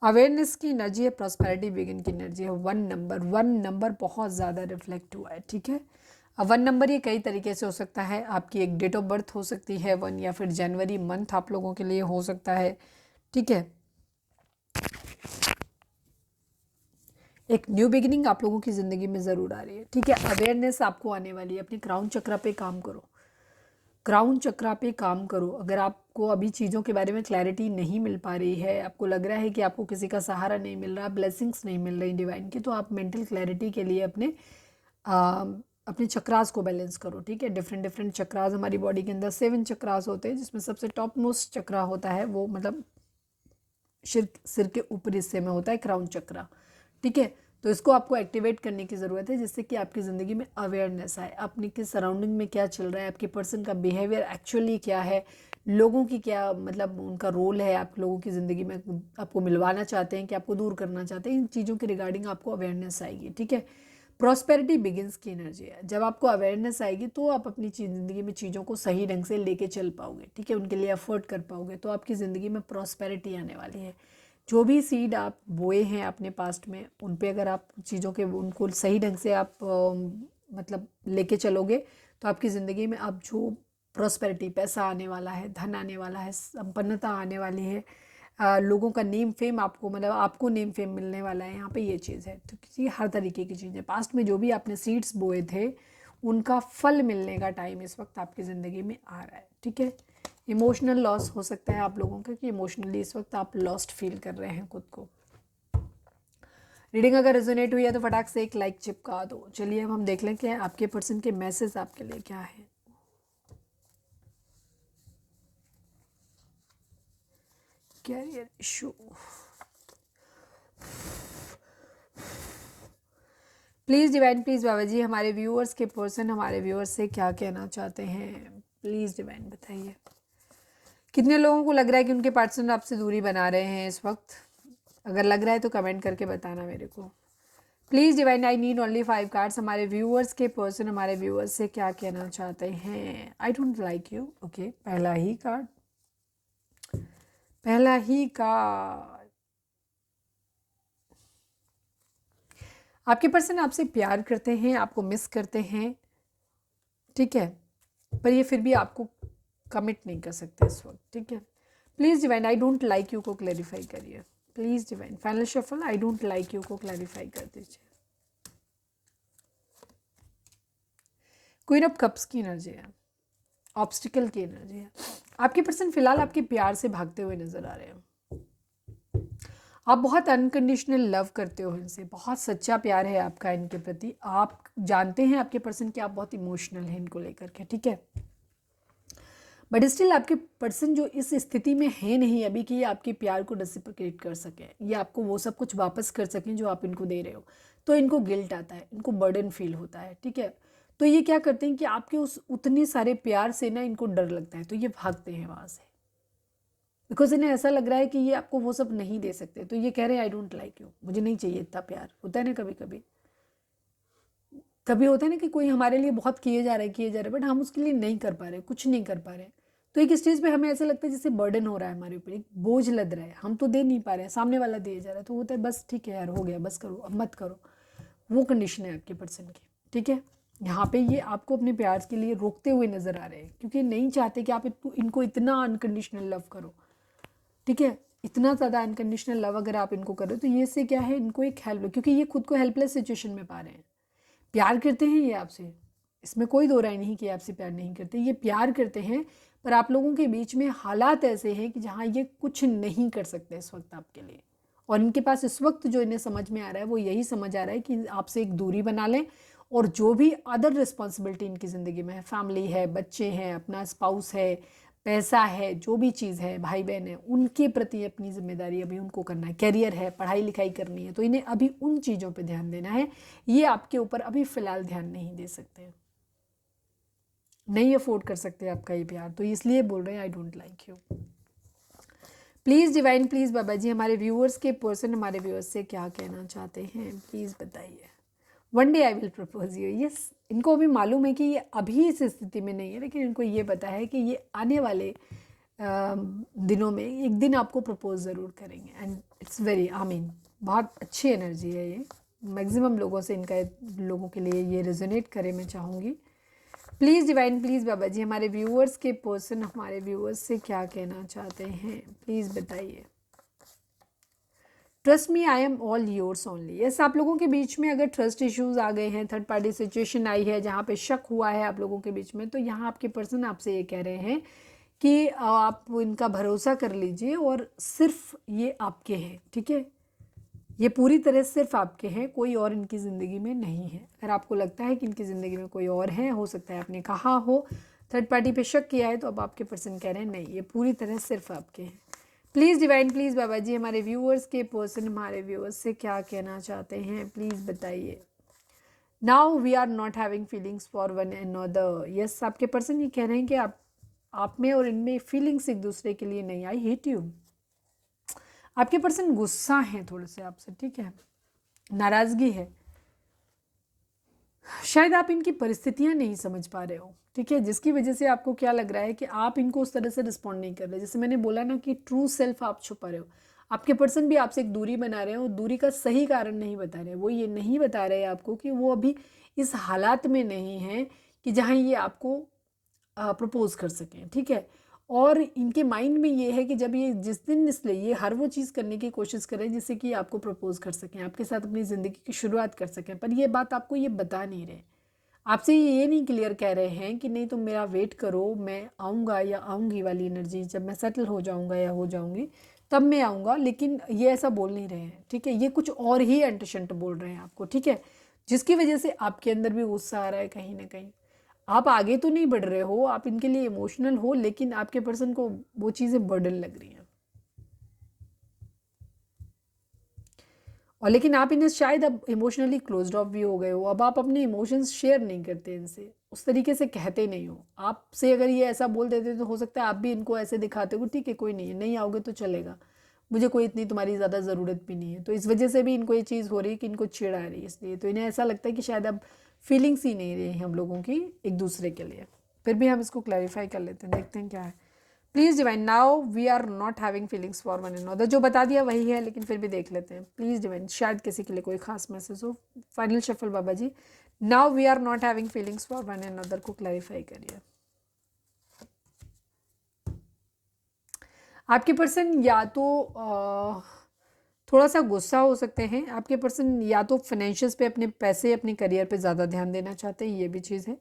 [SPEAKER 1] अवेयरनेस की एनर्जी है, प्रॉस्पेरिटी बिगिन की एनर्जी है, 1 नंबर बहुत ज़्यादा रिफ्लेक्ट हुआ है, ठीक है। अब 1 नंबर ये कई तरीके से हो सकता है, आपकी एक डेट ऑफ बर्थ हो सकती है 1, या फिर जनवरी मंथ आप लोगों के लिए हो सकता है, ठीक है। एक न्यू बिगिनिंग आप लोगों की ज़िंदगी में ज़रूर आ रही है, ठीक है। अवेयरनेस आपको आने वाली है, अपनी क्राउन चक्र पे काम करो, क्राउन चक्रा पे काम करो। अगर आपको अभी चीज़ों के बारे में क्लैरिटी नहीं मिल पा रही है, आपको लग रहा है कि आपको किसी का सहारा नहीं मिल रहा, ब्लेसिंग्स नहीं मिल रही डिवाइन की, तो आप मेंटल क्लैरिटी के लिए अपने चक्रास को बैलेंस करो। ठीक है, डिफरेंट डिफरेंट चक्रास हमारी बॉडी के अंदर 7 चक्रास होते हैं, जिसमें सबसे टॉप मोस्ट चक्रा होता है वो मतलब सिर के ऊपरी हिस्से में होता है क्राउन चक्रा। ठीक है, तो इसको आपको एक्टिवेट करने की ज़रूरत है, जिससे कि आपकी ज़िंदगी में अवेयरनेस आए, अपने के सराउंडिंग में क्या चल रहा है, आपके पर्सन का बिहेवियर एक्चुअली क्या है, लोगों की क्या मतलब उनका रोल है, आप लोगों की ज़िंदगी में आपको मिलवाना चाहते हैं कि आपको दूर करना चाहते हैं, इन चीज़ों के रिगार्डिंग आपको अवेयरनेस आएगी। ठीक है, प्रॉस्पेरिटी बिगिंस की एनर्जी है। जब आपको अवेयरनेस आएगी तो आप अपनी ज़िंदगी में चीज़ों को सही ढंग से लेके चल पाओगे। ठीक है, उनके लिए एफर्ट कर पाओगे, तो आपकी ज़िंदगी में प्रॉस्पेरिटी आने वाली है। जो भी सीड आप बोए हैं अपने पास्ट में, उन पे अगर आप चीज़ों के उनको सही ढंग से आप मतलब लेके चलोगे, तो आपकी ज़िंदगी में अब जो प्रॉस्पेरिटी, पैसा आने वाला है, धन आने वाला है, संपन्नता आने वाली है, लोगों का नेम फेम आपको मतलब आपको नेम फेम मिलने वाला है, यहाँ पे ये चीज़ है। तो किसी हर तरीके की चीज़ है, पास्ट में जो भी आपने सीड्स बोए थे उनका फल मिलने का टाइम इस वक्त आपकी ज़िंदगी में आ रहा है। ठीक है, इमोशनल लॉस हो सकता है आप लोगों का, कि इमोशनली इस वक्त आप लॉस्ट फील कर रहे हैं खुद को। रीडिंग अगर रेजोनेट हुई है तो फटाक से एक लाइक चिपका दो। चलिए अब हम देख लें कि आपके पर्सन के मैसेज आपके लिए क्या है। Career issue, please divine, please बाबा जी हमारे व्यूअर्स के पर्सन हमारे व्यूअर्स से क्या कहना चाहते हैं, प्लीज़ डिवाइन बताइए। कितने लोगों को लग रहा है कि उनके पार्टनर आपसे दूरी बना रहे हैं इस वक्त? अगर लग रहा है तो कमेंट करके बताना मेरे को। Please divine, I need only 5 cards. हमारे व्यूअर्स के पर्सन हमारे व्यूअर्स से क्या कहना चाहते हैं। I don't like you. Okay, पहला ही कार्ड, पहला ही कार्ड। आपके पर्सन आपसे प्यार करते हैं, आपको मिस करते हैं। ठीक है, पर ये फिर भी आपको कमिट नहीं कर सकते इस वक्त। ठीक है, please divine, I don't like you को क्लैरिफाई करिए। Please divine, final shuffle, I don't like you को क्लैरिफाई कर दीजिए। क्वीन ऑफ कप्स की एनर्जी है, ऑब्स्टिकल की एनर्जी है। आपके पर्सन फिलहाल आपके प्यार से भागते हुए नजर आ रहे हैं। आप बहुत अनकंडीशनल लव करते हो इनसे, बहुत सच्चा प्यार है आपका इनके प्रति। आप जानते हैं आपके पर्सन कि आप बहुत इमोशनल हैं इनको लेकर के। ठीक है, बट स्टिल आपके पर्सन जो इस स्थिति में है नहीं अभी कि ये आपके प्यार को रेसिप्रोकेट कर सकें, ये आपको वो सब कुछ वापस कर सकें जो आप इनको दे रहे हो, तो इनको गिल्ट आता है, इनको बर्डन फील होता है। ठीक है, तो ये क्या करते हैं कि आपके उस उतने सारे प्यार से ना इनको डर लगता है, तो ये भागते हैं वहाँ से, बिकॉज इन्हें ऐसा लग रहा है कि ये आपको वो सब नहीं दे सकते। तो ये कह रहे हैं आई डोंट लाइक यू, मुझे नहीं चाहिए इतना प्यार। होता है ना कभी कभी, कभी होता है ना कि कोई हमारे लिए बहुत किए जा रहा है बट हम उसके लिए नहीं कर पा रहे, कुछ नहीं कर पा रहे। तो एक स्टेज पे हमें ऐसा लगता है जैसे बर्डन हो रहा है हमारे ऊपर, एक बोझ लद रहा है, हम तो दे नहीं पा रहे हैं, सामने वाला दिए जा रहा है। तो होता है बस ठीक है यार, हो गया, बस करो, अब मत करो। वो कंडीशन है आपके पर्सन की। ठीक है, यहाँ पे ये आपको अपने प्यार के लिए रोकते हुए नजर आ रहे हैं, क्योंकि नहीं चाहते कि आप इनको इतना अनकंडीशनल लव करो। ठीक है, इतना ज़्यादा अनकंडीशनल लव अगर आप इनको करो तो ये से क्या है, इनको एक हेल्प, क्योंकि ये खुद को हेल्पलेस सिचुएशन में पा रहे हैं। प्यार करते हैं ये आपसे, इसमें कोई दो राय नहीं कि आपसे प्यार नहीं करते, ये प्यार करते हैं, पर आप लोगों के बीच में हालात ऐसे हैं कि जहाँ ये कुछ नहीं कर सकते इस वक्त आपके लिए। और इनके पास इस वक्त जो इन्हें समझ में आ रहा है वो यही समझ आ रहा है कि आपसे एक दूरी बना लें, और जो भी अदर रिस्पॉन्सिबिलिटी इनकी ज़िंदगी में है, फैमिली है, बच्चे हैं, अपना स्पाउस है, पैसा है, जो भी चीज़ है, भाई बहन है, उनके प्रति अपनी जिम्मेदारी अभी उनको करना है, करियर है, पढ़ाई लिखाई करनी है, तो इन्हें अभी उन चीज़ों पे ध्यान देना है। ये आपके ऊपर अभी फ़िलहाल ध्यान नहीं दे सकते, नहीं अफोर्ड कर सकते आपका ये प्यार, तो इसलिए बोल रहे हैं I don't like you. Please divine, please बाबा जी हमारे व्यूअर्स के पर्सन हमारे व्यूअर्स से क्या कहना चाहते हैं, प्लीज़ बताइए। One day I will propose you. Yes, इनको अभी मालूम है कि ये अभी इस स्थिति में नहीं है, लेकिन इनको ये पता है कि ये आने वाले दिनों में एक दिन आपको प्रपोज ज़रूर करेंगे। एंड इट्स वेरी बहुत अच्छी एनर्जी है ये। मैक्सिमम लोगों से इनका, लोगों के लिए ये रेजोनेट करे मैं चाहूँगी। प्लीज़ डिवाइन, प्लीज़ बाबा जी हमारे व्यूअर्स के पर्सन हमारे व्यूअर्स से क्या कहना चाहते हैं, प्लीज़ बताइए। Trust me I am all yours only. Yes, आप लोगों के बीच में अगर ट्रस्ट इश्यूज आ गए हैं, थर्ड पार्टी सिचुएशन आई है जहाँ पे शक हुआ है आप लोगों के बीच में, तो यहाँ आपके पर्सन आपसे ये कह रहे हैं कि आप इनका भरोसा कर लीजिए और सिर्फ ये आपके हैं, ठीक है। ये पूरी तरह सिर्फ आपके हैं, कोई और इनकी ज़िंदगी में नहीं है। अगर आपको लगता है कि इनकी ज़िंदगी में कोई और है, हो सकता है आपने कहा हो, थर्ड पार्टी पे शक किया है, तो अब आपके पर्सन कह रहे हैं नहीं, ये पूरी तरह सिर्फ आपके हैं। प्लीज़ डिवाइन, प्लीज़ बाबा जी, हमारे व्यूअर्स के पर्सन हमारे व्यूअर्स से क्या कहना चाहते हैं, प्लीज़ बताइए। Now we are not having feelings for one another. Yes, आपके पर्सन ये कह रहे हैं कि आप में और इनमें फीलिंग्स एक दूसरे के लिए नहीं। I hate you. आपके पर्सन गुस्सा हैं थोड़े से आपसे, ठीक है, नाराज़गी है। शायद आप इनकी परिस्थितियां नहीं समझ पा रहे हो, ठीक है, जिसकी वजह से आपको क्या लग रहा है कि आप इनको उस तरह से रिस्पॉन्ड नहीं कर रहे। जैसे मैंने बोला ना कि ट्रू सेल्फ आप छुपा रहे हो। आपके पर्सन भी आपसे एक दूरी बना रहे हैं और दूरी का सही कारण नहीं बता रहे। वो ये नहीं बता रहे आपको कि वो अभी इस हालात में नहीं है कि जहाँ ये आपको प्रपोज कर सकें, ठीक है। और इनके माइंड में ये है कि जब ये जिस दिन इसलिए ये हर वो चीज़ करने की कोशिश करें जिससे कि आपको प्रपोज कर सकें, आपके साथ अपनी ज़िंदगी की शुरुआत कर सकें, पर ये बात आपको ये बता नहीं रहे। आपसे ये नहीं क्लियर कह रहे हैं कि नहीं तुम मेरा वेट करो, मैं आऊँगा या आऊँगी वाली एनर्जी, जब मैं सेटल हो जाऊँगा या हो जाऊँगी तब मैं आऊँगा, लेकिन ये ऐसा बोल नहीं रहे हैं, ठीक है। ये कुछ और ही अंटशंट बोल रहे हैं आपको, ठीक है, जिसकी वजह से आपके अंदर भी गुस्सा आ रहा है कहीं ना कहीं। आप आगे तो नहीं बढ़ रहे हो, आप इनके लिए इमोशनल हो, लेकिन आपके पर्सन को वो चीज़ें बर्डन लग रही हैं। और लेकिन आप इन्हें शायद अब इमोशनली क्लोज्ड ऑफ भी हो गए हो। अब आप अपने इमोशंस शेयर नहीं करते इनसे, उस तरीके से कहते नहीं हो। आपसे अगर ये ऐसा बोल देते तो हो सकता है आप भी इनको ऐसे दिखाते हो, ठीक है कोई नहीं है, नहीं आओगे तो चलेगा, मुझे कोई इतनी तुम्हारी ज़्यादा ज़रूरत भी नहीं है। तो इस वजह से भी इनको ये चीज़ हो रही है कि इनको चिढ़ आ रही है, इसलिए तो इन्हें ऐसा लगता है कि शायद अब फीलिंग्स ही नहीं रही हैं हम लोगों की एक दूसरे के लिए। फिर भी हम इसको क्लैरिफाई कर लेते हैं, देखते हैं क्या है। Please divine, now we are not having feelings for one another. जो बता दिया वही है, लेकिन फिर भी देख लेते हैं। प्लीज़ डिवाइन, शायद किसी के लिए कोई खास मैसेज हो। फाइनल शफल बाबा जी, now we are not having feelings for one another को क्लैरिफाई करिए। आपके पर्सन या तो थोड़ा सा गुस्सा हो सकते हैं। आपके पर्सन या तो फाइनेंशियल्स पे, अपने पैसे, अपने करियर पे ज़्यादा ध्यान देना चाहते हैं, ये भी चीज़ है।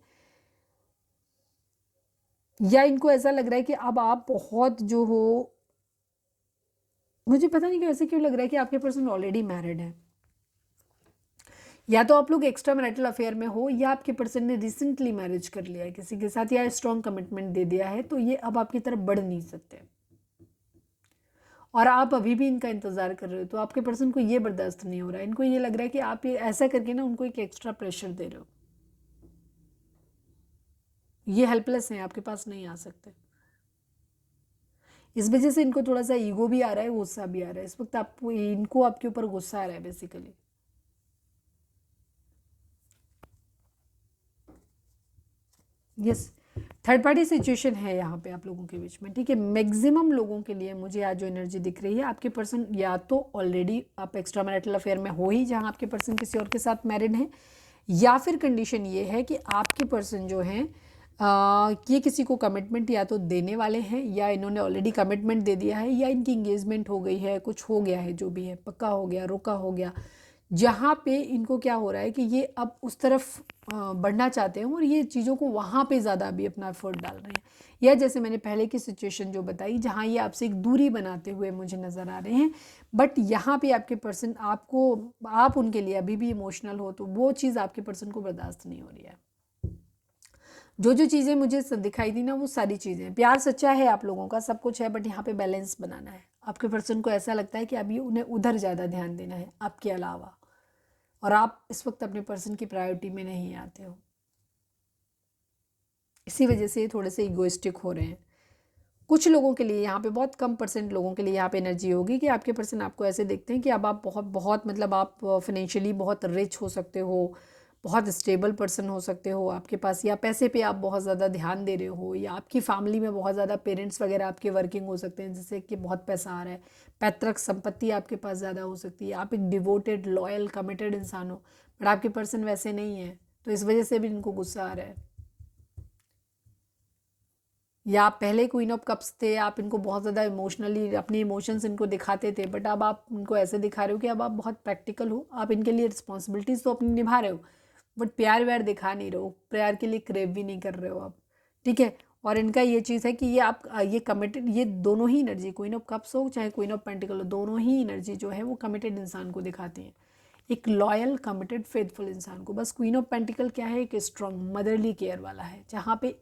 [SPEAKER 1] या इनको ऐसा लग रहा है कि अब आप बहुत जो हो, मुझे पता नहीं कि ऐसे क्यों लग रहा है कि आपके पर्सन ऑलरेडी मैरिड है। या तो आप लोग एक्स्ट्रा मैरिटल अफेयर में हो, या आपके पर्सन ने रिसेंटली मैरिज कर लिया है किसी के साथ, या स्ट्रॉन्ग कमिटमेंट दे दिया है, तो ये अब आपकी तरफ बढ़ नहीं सकते और आप अभी भी इनका इंतज़ार कर रहे हो। तो आपके पर्सन को ये बर्दाश्त नहीं हो रहा है। इनको ये लग रहा है कि आप ये ऐसा करके ना उनको एक एक्स्ट्रा प्रेशर दे रहे हो। ये हेल्पलेस हैं, आपके पास नहीं आ सकते। इस वजह से इनको थोड़ा सा ईगो भी आ रहा है, गुस्सा भी आ रहा है। इस वक्त आपको, इनको आपके ऊपर गुस्सा आ रहा है basically. Yes, third party situation है यहाँ पे आप लोगों के बीच में, ठीक है। मैक्सिमम लोगों के लिए मुझे आज जो एनर्जी दिख रही है, आपके पर्सन या तो ऑलरेडी आप एक्स्ट्रा मैरिटल अफेयर में हो ही, जहाँ आपके पर्सन किसी और के साथ मैरिड हैं, या फिर कंडीशन ये है कि आपके पर्सन जो हैं ये किसी को कमिटमेंट या तो देने वाले हैं, या इन्होंने ऑलरेडी कमिटमेंट दे दिया है, या इनकी इंगेजमेंट हो गई है, कुछ हो गया है, जो भी है पक्का हो गया, रुका हो गया, जहाँ पे इनको क्या हो रहा है कि ये अब उस तरफ बढ़ना चाहते हैं और ये चीज़ों को वहाँ पे ज़्यादा अभी अपना एफर्ट डाल रहे हैं। या जैसे मैंने पहले की सिचुएशन जो बताई, जहाँ ये आपसे एक दूरी बनाते हुए मुझे नज़र आ रहे हैं, बट यहाँ पे आपके पर्सन आपको, आप उनके लिए अभी भी इमोशनल हो, तो वो चीज़ आपके पर्सन को बर्दाश्त नहीं हो रही है। जो जो चीज़ें मुझे दिखाई दी ना, वो सारी चीज़ें, प्यार सच्चा है आप लोगों का, सब कुछ है, बट यहाँ पे बैलेंस बनाना है। आपके पर्सन को ऐसा लगता है कि अभी उन्हें उधर ज़्यादा ध्यान देना है आपके अलावा, और आप इस वक्त अपने पर्सन की प्रायोरिटी में नहीं आते हो। इसी वजह से थोड़े से इगोइस्टिक हो रहे हैं। कुछ लोगों के लिए, यहाँ पे बहुत कम परसेंट लोगों के लिए यहाँ पे एनर्जी होगी कि आपके पर्सन आपको ऐसे देखते हैं कि अब आप बहुत बहुत, मतलब आप फाइनेंशियली बहुत रिच हो सकते हो, बहुत स्टेबल पर्सन हो सकते हो आपके पास, या पैसे पे आप बहुत ज़्यादा ध्यान दे रहे हो, या आपकी फैमिली में बहुत ज़्यादा पेरेंट्स वगैरह आपके वर्किंग हो सकते हैं जिससे कि बहुत पैसा आ रहा है, पैतृक संपत्ति आपके पास ज़्यादा हो सकती है, आप एक डिवोटेड, लॉयल, कमिटेड इंसान हो, बट आपके पर्सन वैसे नहीं है, तो इस वजह से भी इनको गुस्सा आ रहा है। या आप पहले क्वीन ऑफ कप्स थे, आप इनको बहुत ज़्यादा इमोशनली अपने इमोशंस इनको दिखाते थे, बट अब आप इनको ऐसे दिखा रहे हो कि अब आप बहुत प्रैक्टिकल हो, आप इनके लिए रिस्पॉन्सिबिलिटीज़ तो अपनी निभा रहे हो, बट प्यार व्यार दिखा नहीं रहे हो, प्यार के लिए क्रेव भी नहीं कर रहे हो आप, ठीक है। और इनका ये चीज़ है कि ये आप ये कमिटेड, ये दोनों ही एनर्जी, क्वीन ऑफ कप्स हो चाहे क्वीन ऑफ पेंटिकल हो, दोनों ही एनर्जी जो है वो कमिटेड इंसान को दिखाती हैं, एक लॉयल कमिटेड फेथफुल इंसान को। बस क्वीन ऑफ पेंटिकल क्या है, एक स्ट्रॉन्ग मदरली केयर वाला है, जहाँ पे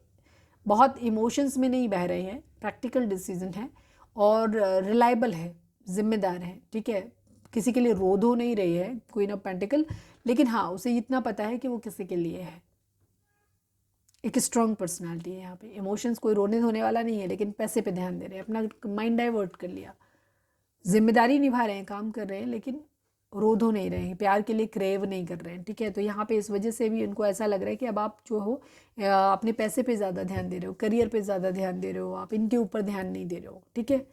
[SPEAKER 1] बहुत इमोशंस में नहीं बह रहे हैं, प्रैक्टिकल डिसीजन है और रिलायबल है, जिम्मेदार है, ठीक है। किसी के लिए रो धो नहीं रही है क्वीन ऑफ पेंटिकल, लेकिन हाँ उसे इतना पता है कि वो किसी के लिए है। एक स्ट्रॉन्ग पर्सनालिटी है यहाँ पे, इमोशंस कोई रोने धोने वाला नहीं है, लेकिन पैसे पे ध्यान दे रहे हैं, अपना माइंड डाइवर्ट कर लिया, जिम्मेदारी निभा रहे हैं, काम कर रहे हैं, लेकिन रो धो नहीं रहे हैं, प्यार के लिए क्रेव नहीं कर रहे हैं, ठीक है। तो यहाँ पे इस वजह से भी उनको ऐसा लग रहा है कि अब आप जो हो अपने पैसे पे ज़्यादा ध्यान दे रहे हो, करियर पे ज़्यादा ध्यान दे रहे हो, आप इनके ऊपर ध्यान नहीं दे रहे हो, ठीक है।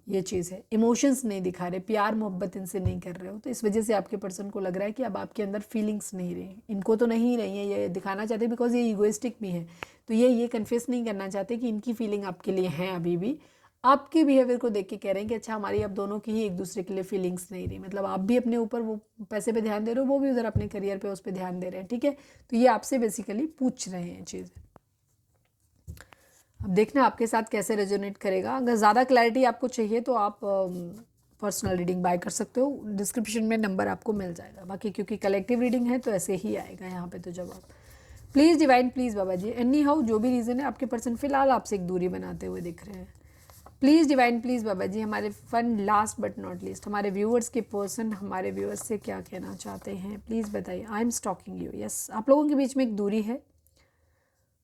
[SPEAKER 1] ये चीज़ है, इमोशंस नहीं दिखा रहे, प्यार मोहब्बत इनसे नहीं कर रहे हो, तो इस वजह से आपके पर्सन को लग रहा है कि अब आपके अंदर फीलिंग्स नहीं रही, इनको तो नहीं रही है, ये दिखाना चाहते बिकॉज ये ईगोइस्टिक भी है, तो ये कन्फेस नहीं करना चाहते कि इनकी फीलिंग आपके लिए है अभी भी, आपके बिहेवियर को देख के कह रहे हैं कि अच्छा हमारी अब दोनों की ही एक दूसरे के लिए फीलिंग्स नहीं रही, मतलब आप भी अपने ऊपर वो पैसे पे ध्यान दे रहे हो, वो भी उधर अपने करियर पे उस पर ध्यान दे रहे हैं, ठीक है। तो ये आपसे बेसिकली पूछ रहे हैं चीज़ें, अब देखना आपके साथ कैसे रेजोनेट करेगा। अगर ज़्यादा क्लैरिटी आपको चाहिए तो आप पर्सनल रीडिंग बाय कर सकते हो, डिस्क्रिप्शन में नंबर आपको मिल जाएगा, बाकी क्योंकि कलेक्टिव रीडिंग है तो ऐसे ही आएगा यहाँ पे तो जवाब। प्लीज़ डिवाइन प्लीज़ बाबा जी, एनी हाउ जो भी रीज़न है आपके पर्सन फिलहाल आपसे एक दूरी बनाते हुए दिख रहे हैं। प्लीज़ डिवाइन प्लीज़ बाबा जी, हमारे fun last but not least, हमारे व्यूअर्स के पर्सन हमारे व्यूअर्स से क्या कहना चाहते हैं, प्लीज़ बताइए। I am stalking you, yes, आप लोगों के बीच में एक दूरी है,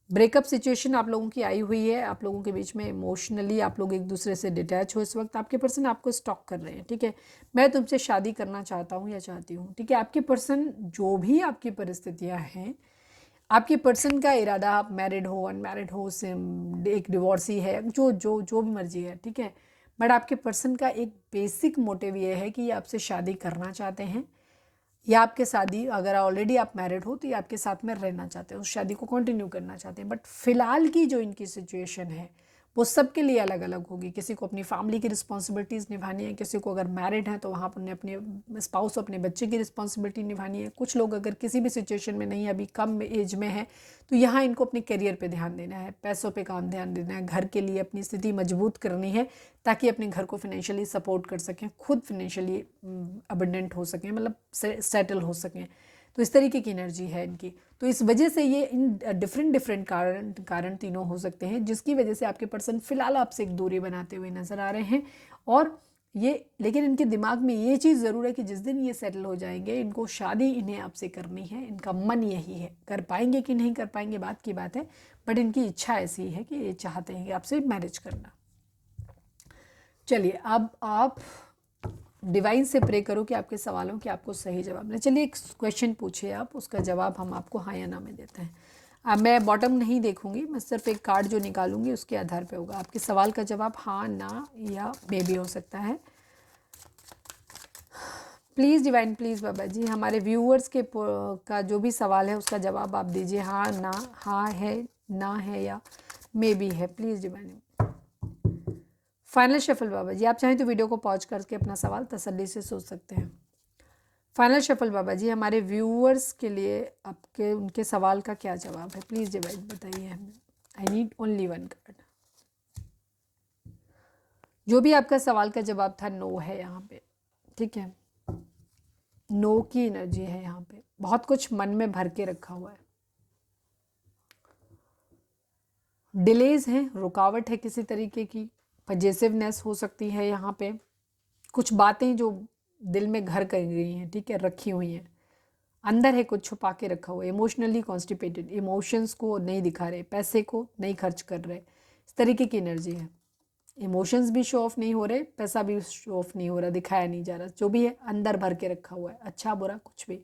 [SPEAKER 1] ब्रेकअप सिचुएशन आप लोगों की आई हुई है, आप लोगों के बीच में इमोशनली आप लोग एक दूसरे से डिटैच हो, इस वक्त आपके पर्सन आपको स्टॉक कर रहे हैं, ठीक है। मैं तुमसे शादी करना चाहता हूँ या चाहती हूँ, ठीक है। आपके पर्सन जो भी आपकी परिस्थितियाँ हैं, आपके पर्सन का इरादा, आप मैरिड हो अनमैरिड हो, एक डिवोर्सी है, जो जो जो भी मर्जी है, ठीक है, बट आपके पर्सन का एक बेसिक मोटिव ये है कि ये आपसे शादी करना चाहते हैं, या आपके शादी, अगर ऑलरेडी आप मैरिड हो तो ये आपके साथ में रहना चाहते हैं, उस शादी को कंटिन्यू करना चाहते हैं, बट फिलहाल की जो इनकी सिचुएशन है वो सबके लिए अलग अलग होगी। किसी को अपनी फैमिली की रिस्पॉन्सिबिलिटीज़ निभानी है, किसी को अगर मैरिड है तो वहाँ पर उन्हें अपने स्पाउस अपने बच्चे की रिस्पॉन्सिबिलिटी निभानी है, कुछ लोग अगर किसी भी सिचुएशन में नहीं, अभी कम एज में है, तो यहाँ इनको अपने करियर पे ध्यान देना है, पैसों पे काम ध्यान देना है, घर के लिए अपनी स्थिति मजबूत करनी है ताकि अपने घर को फाइनेंशियली सपोर्ट कर सकें, खुद फाइनेंशियली अबंडेंट हो सकें, मतलब सेटल हो सकें। तो इस तरीके की एनर्जी है इनकी, तो इस वजह से ये इन डिफरेंट कारण तीनों हो सकते हैं जिसकी वजह से आपके पर्सन फिलहाल आपसे एक दूरी बनाते हुए नज़र आ रहे हैं। और ये, लेकिन इनके दिमाग में ये चीज़ ज़रूर है कि जिस दिन ये सेटल हो जाएंगे, इनको शादी इन्हें आपसे करनी है, इनका मन यही है, कर पाएंगे कि नहीं कर पाएंगे बात की बात है, बट इनकी इच्छा ऐसी है कि ये चाहते हैं कि आपसे मैरिज करना। चलिए अब आप डिवाइन से प्रे करो कि आपके सवालों के आपको सही जवाब मिले। चलिए एक क्वेश्चन पूछिए आप, उसका जवाब हम आपको हाँ या ना में देते हैं। अब मैं बॉटम नहीं देखूंगी, मैं सिर्फ एक कार्ड जो निकालूंगी उसके आधार पे होगा आपके सवाल का जवाब, हाँ ना या मे भी हो सकता है। प्लीज़ डिवाइन प्लीज़ बाबा जी, हमारे व्यूअर्स के का जो भी सवाल है उसका जवाब आप दीजिए, हाँ ना, हाँ है, ना है या मे भी है, प्लीज़ डिवाइन। फाइनल शफल बाबा जी, आप चाहें तो वीडियो को पॉज करके अपना सवाल तसल्ली से सोच सकते हैं। फाइनल शफल बाबा जी, हमारे व्यूअर्स के लिए आपके उनके सवाल का क्या जवाब है, प्लीज़ डिवाइन बताइए हमें। आई नीड ओनली वन कार्ड। जो भी आपका सवाल का जवाब था नो है यहाँ पे, ठीक है, नो की एनर्जी है यहाँ पे, बहुत कुछ मन में भर के रखा हुआ है, डिलेज है, रुकावट है किसी तरीके की, पजेसिवनेस हो सकती है यहाँ पे, कुछ बातें जो दिल में घर कर गई हैं, ठीक है, रखी हुई हैं, अंदर है कुछ छुपा के रखा हुआ है, इमोशनली कॉन्स्टिपेटेड, इमोशंस को नहीं दिखा रहे, पैसे को नहीं खर्च कर रहे, इस तरीके की एनर्जी है। इमोशंस भी शो ऑफ नहीं हो रहे, पैसा भी शो ऑफ नहीं हो रहा, दिखाया नहीं जा रहा, जो भी है अंदर भर के रखा हुआ है, अच्छा बुरा कुछ भी,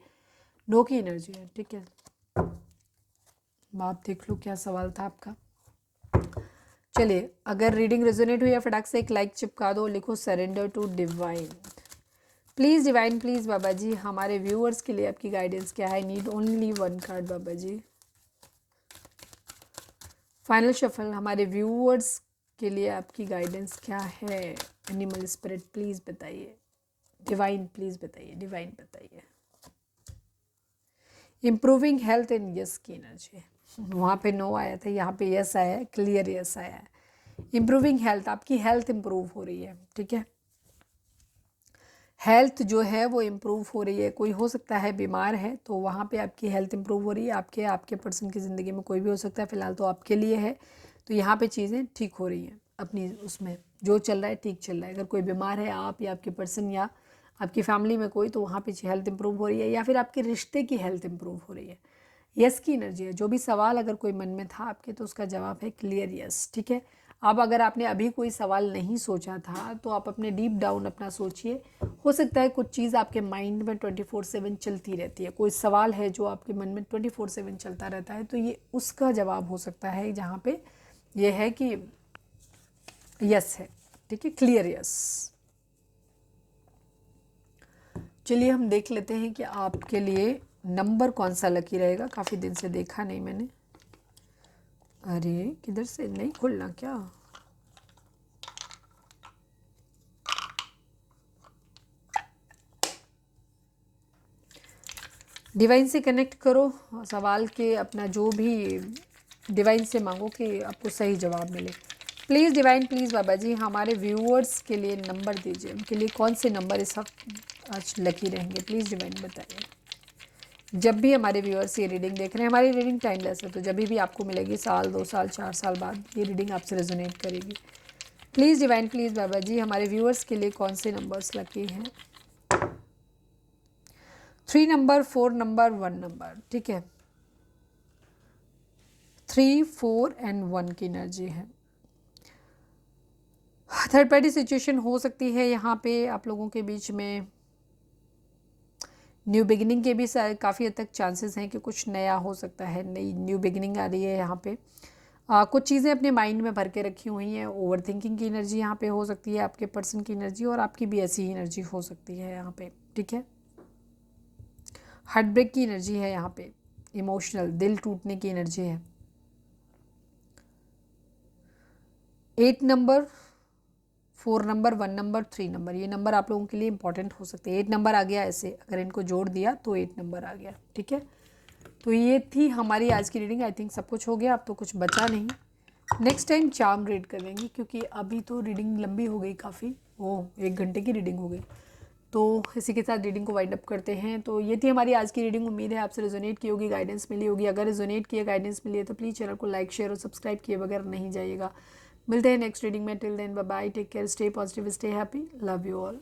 [SPEAKER 1] नो की एनर्जी है, ठीक है। आप देख लो क्या सवाल था आपका। चलिए, अगर रीडिंग रेजोनेट हुई है फटाक से एक लाइक चिपका दो, लिखो surrender to divine. Please divine please बाबा जी, हमारे व्यूअर्स के लिए आपकी गाइडेंस क्या है। Need only one card Baba जी। फाइनल शफल हमारे व्यूअर्स के लिए आपकी गाइडेंस क्या है? एनिमल स्पिरिट प्लीज़ बताइए, डिवाइन प्लीज़ बताइए, डिवाइन बताइए। इम्प्रूविंग हेल्थ एंड यस की एनर्जी, वहाँ पे नो आया था, यहाँ पे यस आया है, क्लियर यस आया है। इम्प्रूविंग हेल्थ, आपकी हेल्थ इम्प्रूव हो रही है, ठीक है। हेल्थ जो है वो इम्प्रूव हो रही है। कोई हो सकता है बीमार है तो वहाँ पे आपकी हेल्थ इम्प्रूव हो रही है। आपके पर्सन की ज़िंदगी में कोई भी हो सकता है, फ़िलहाल तो आपके लिए है। तो यहाँ पे चीज़ें ठीक हो रही हैं, अपनी उसमें जो चल रहा है ठीक चल रहा है। अगर कोई बीमार है, आप या आपके पर्सन या आपकी फैमिली में कोई, तो वहाँ पे हेल्थ इंप्रूव हो रही है, या फिर आपके रिश्ते की हेल्थ इंप्रूव हो रही है। यस की एनर्जी है। जो भी सवाल अगर कोई मन में था आपके, तो उसका जवाब है क्लियर यस, ठीक है। अब अगर आपने अभी कोई सवाल नहीं सोचा था तो आप अपने डीप डाउन अपना सोचिए। हो सकता है कुछ चीज़ आपके माइंड में 24/7 चलती रहती है, कोई सवाल है जो आपके मन में 24/7 चलता रहता है, तो ये उसका जवाब हो सकता है जहाँ पे ये है कि यस है, ठीक है, क्लियर यस। चलिए हम देख लेते हैं कि आपके लिए नंबर कौन सा लकी रहेगा। काफ़ी दिन से देखा नहीं मैंने। अरे किधर से नहीं खुलना क्या? डिवाइन से कनेक्ट करो, सवाल के अपना जो भी डिवाइन से मांगो कि आपको सही जवाब मिले। प्लीज़ डिवाइन, प्लीज़ बाबा जी हमारे व्यूअर्स के लिए नंबर दीजिए। उनके लिए कौन से नंबर इस हफ्ते आज लकी रहेंगे? प्लीज़ डिवाइन बताइए। जब भी हमारे व्यूअर्स ये रीडिंग देख रहे हैं, हमारी रीडिंग टाइमलेस है, तो जब भी आपको मिलेगी, साल 2 साल 4 साल बाद ये रीडिंग आपसे रेजोनेट करेगी। प्लीज़ डिवाइन, प्लीज़ बाबा जी हमारे व्यूअर्स के लिए कौन से नंबर्स लकी हैं? 3 नंबर, 4 नंबर, 1 नंबर, ठीक है। 3, 4 एंड 1 की एनर्जी है। थर्ड पार्टी सिचुएशन हो सकती है यहाँ पे आप लोगों के बीच में। न्यू बिगिनिंग के भी काफ़ी हद तक चांसेस हैं कि कुछ नया हो सकता है, नई न्यू बिगिनिंग आ रही है यहाँ पे। कुछ चीज़ें अपने माइंड में भर के रखी हुई हैं। ओवर थिंकिंग की एनर्जी यहाँ पे हो सकती है, आपके पर्सन की एनर्जी, और आपकी भी ऐसी ही एनर्जी हो सकती है यहाँ पे, ठीक है। हार्ट ब्रेक की एनर्जी है यहाँ पे, इमोशनल दिल टूटने की एनर्जी है। 8 नंबर, 4 नंबर, 1 नंबर, 3 नंबर, ये नंबर आप लोगों के लिए इंपॉर्टेंट हो सकते हैं। 8 नंबर आ गया, ऐसे अगर इनको जोड़ दिया तो 8 नंबर आ गया, ठीक है। तो ये थी हमारी आज की रीडिंग। आई थिंक सब कुछ हो गया, अब तो कुछ बचा नहीं। नेक्स्ट टाइम चार्म रीड करेंगे, क्योंकि अभी तो रीडिंग लंबी हो गई काफ़ी। 1 घंटे की रीडिंग हो गई। तो इसी के साथ रीडिंग को वाइंड अप करते हैं। तो ये थी हमारी आज की रीडिंग। उम्मीद है आपसे रेजोनेट की होगी, गाइडेंस मिली होगी। अगर रेजोनेट किया, गाइडेंस मिली है, तो प्लीज़ चैनल को लाइक, शेयर और सब्सक्राइब किए बगैर नहीं जाइएगा। मिलते हैं नेक्स्ट रीडिंग में। Till then bye bye, take care, stay positive, stay happy, love you all.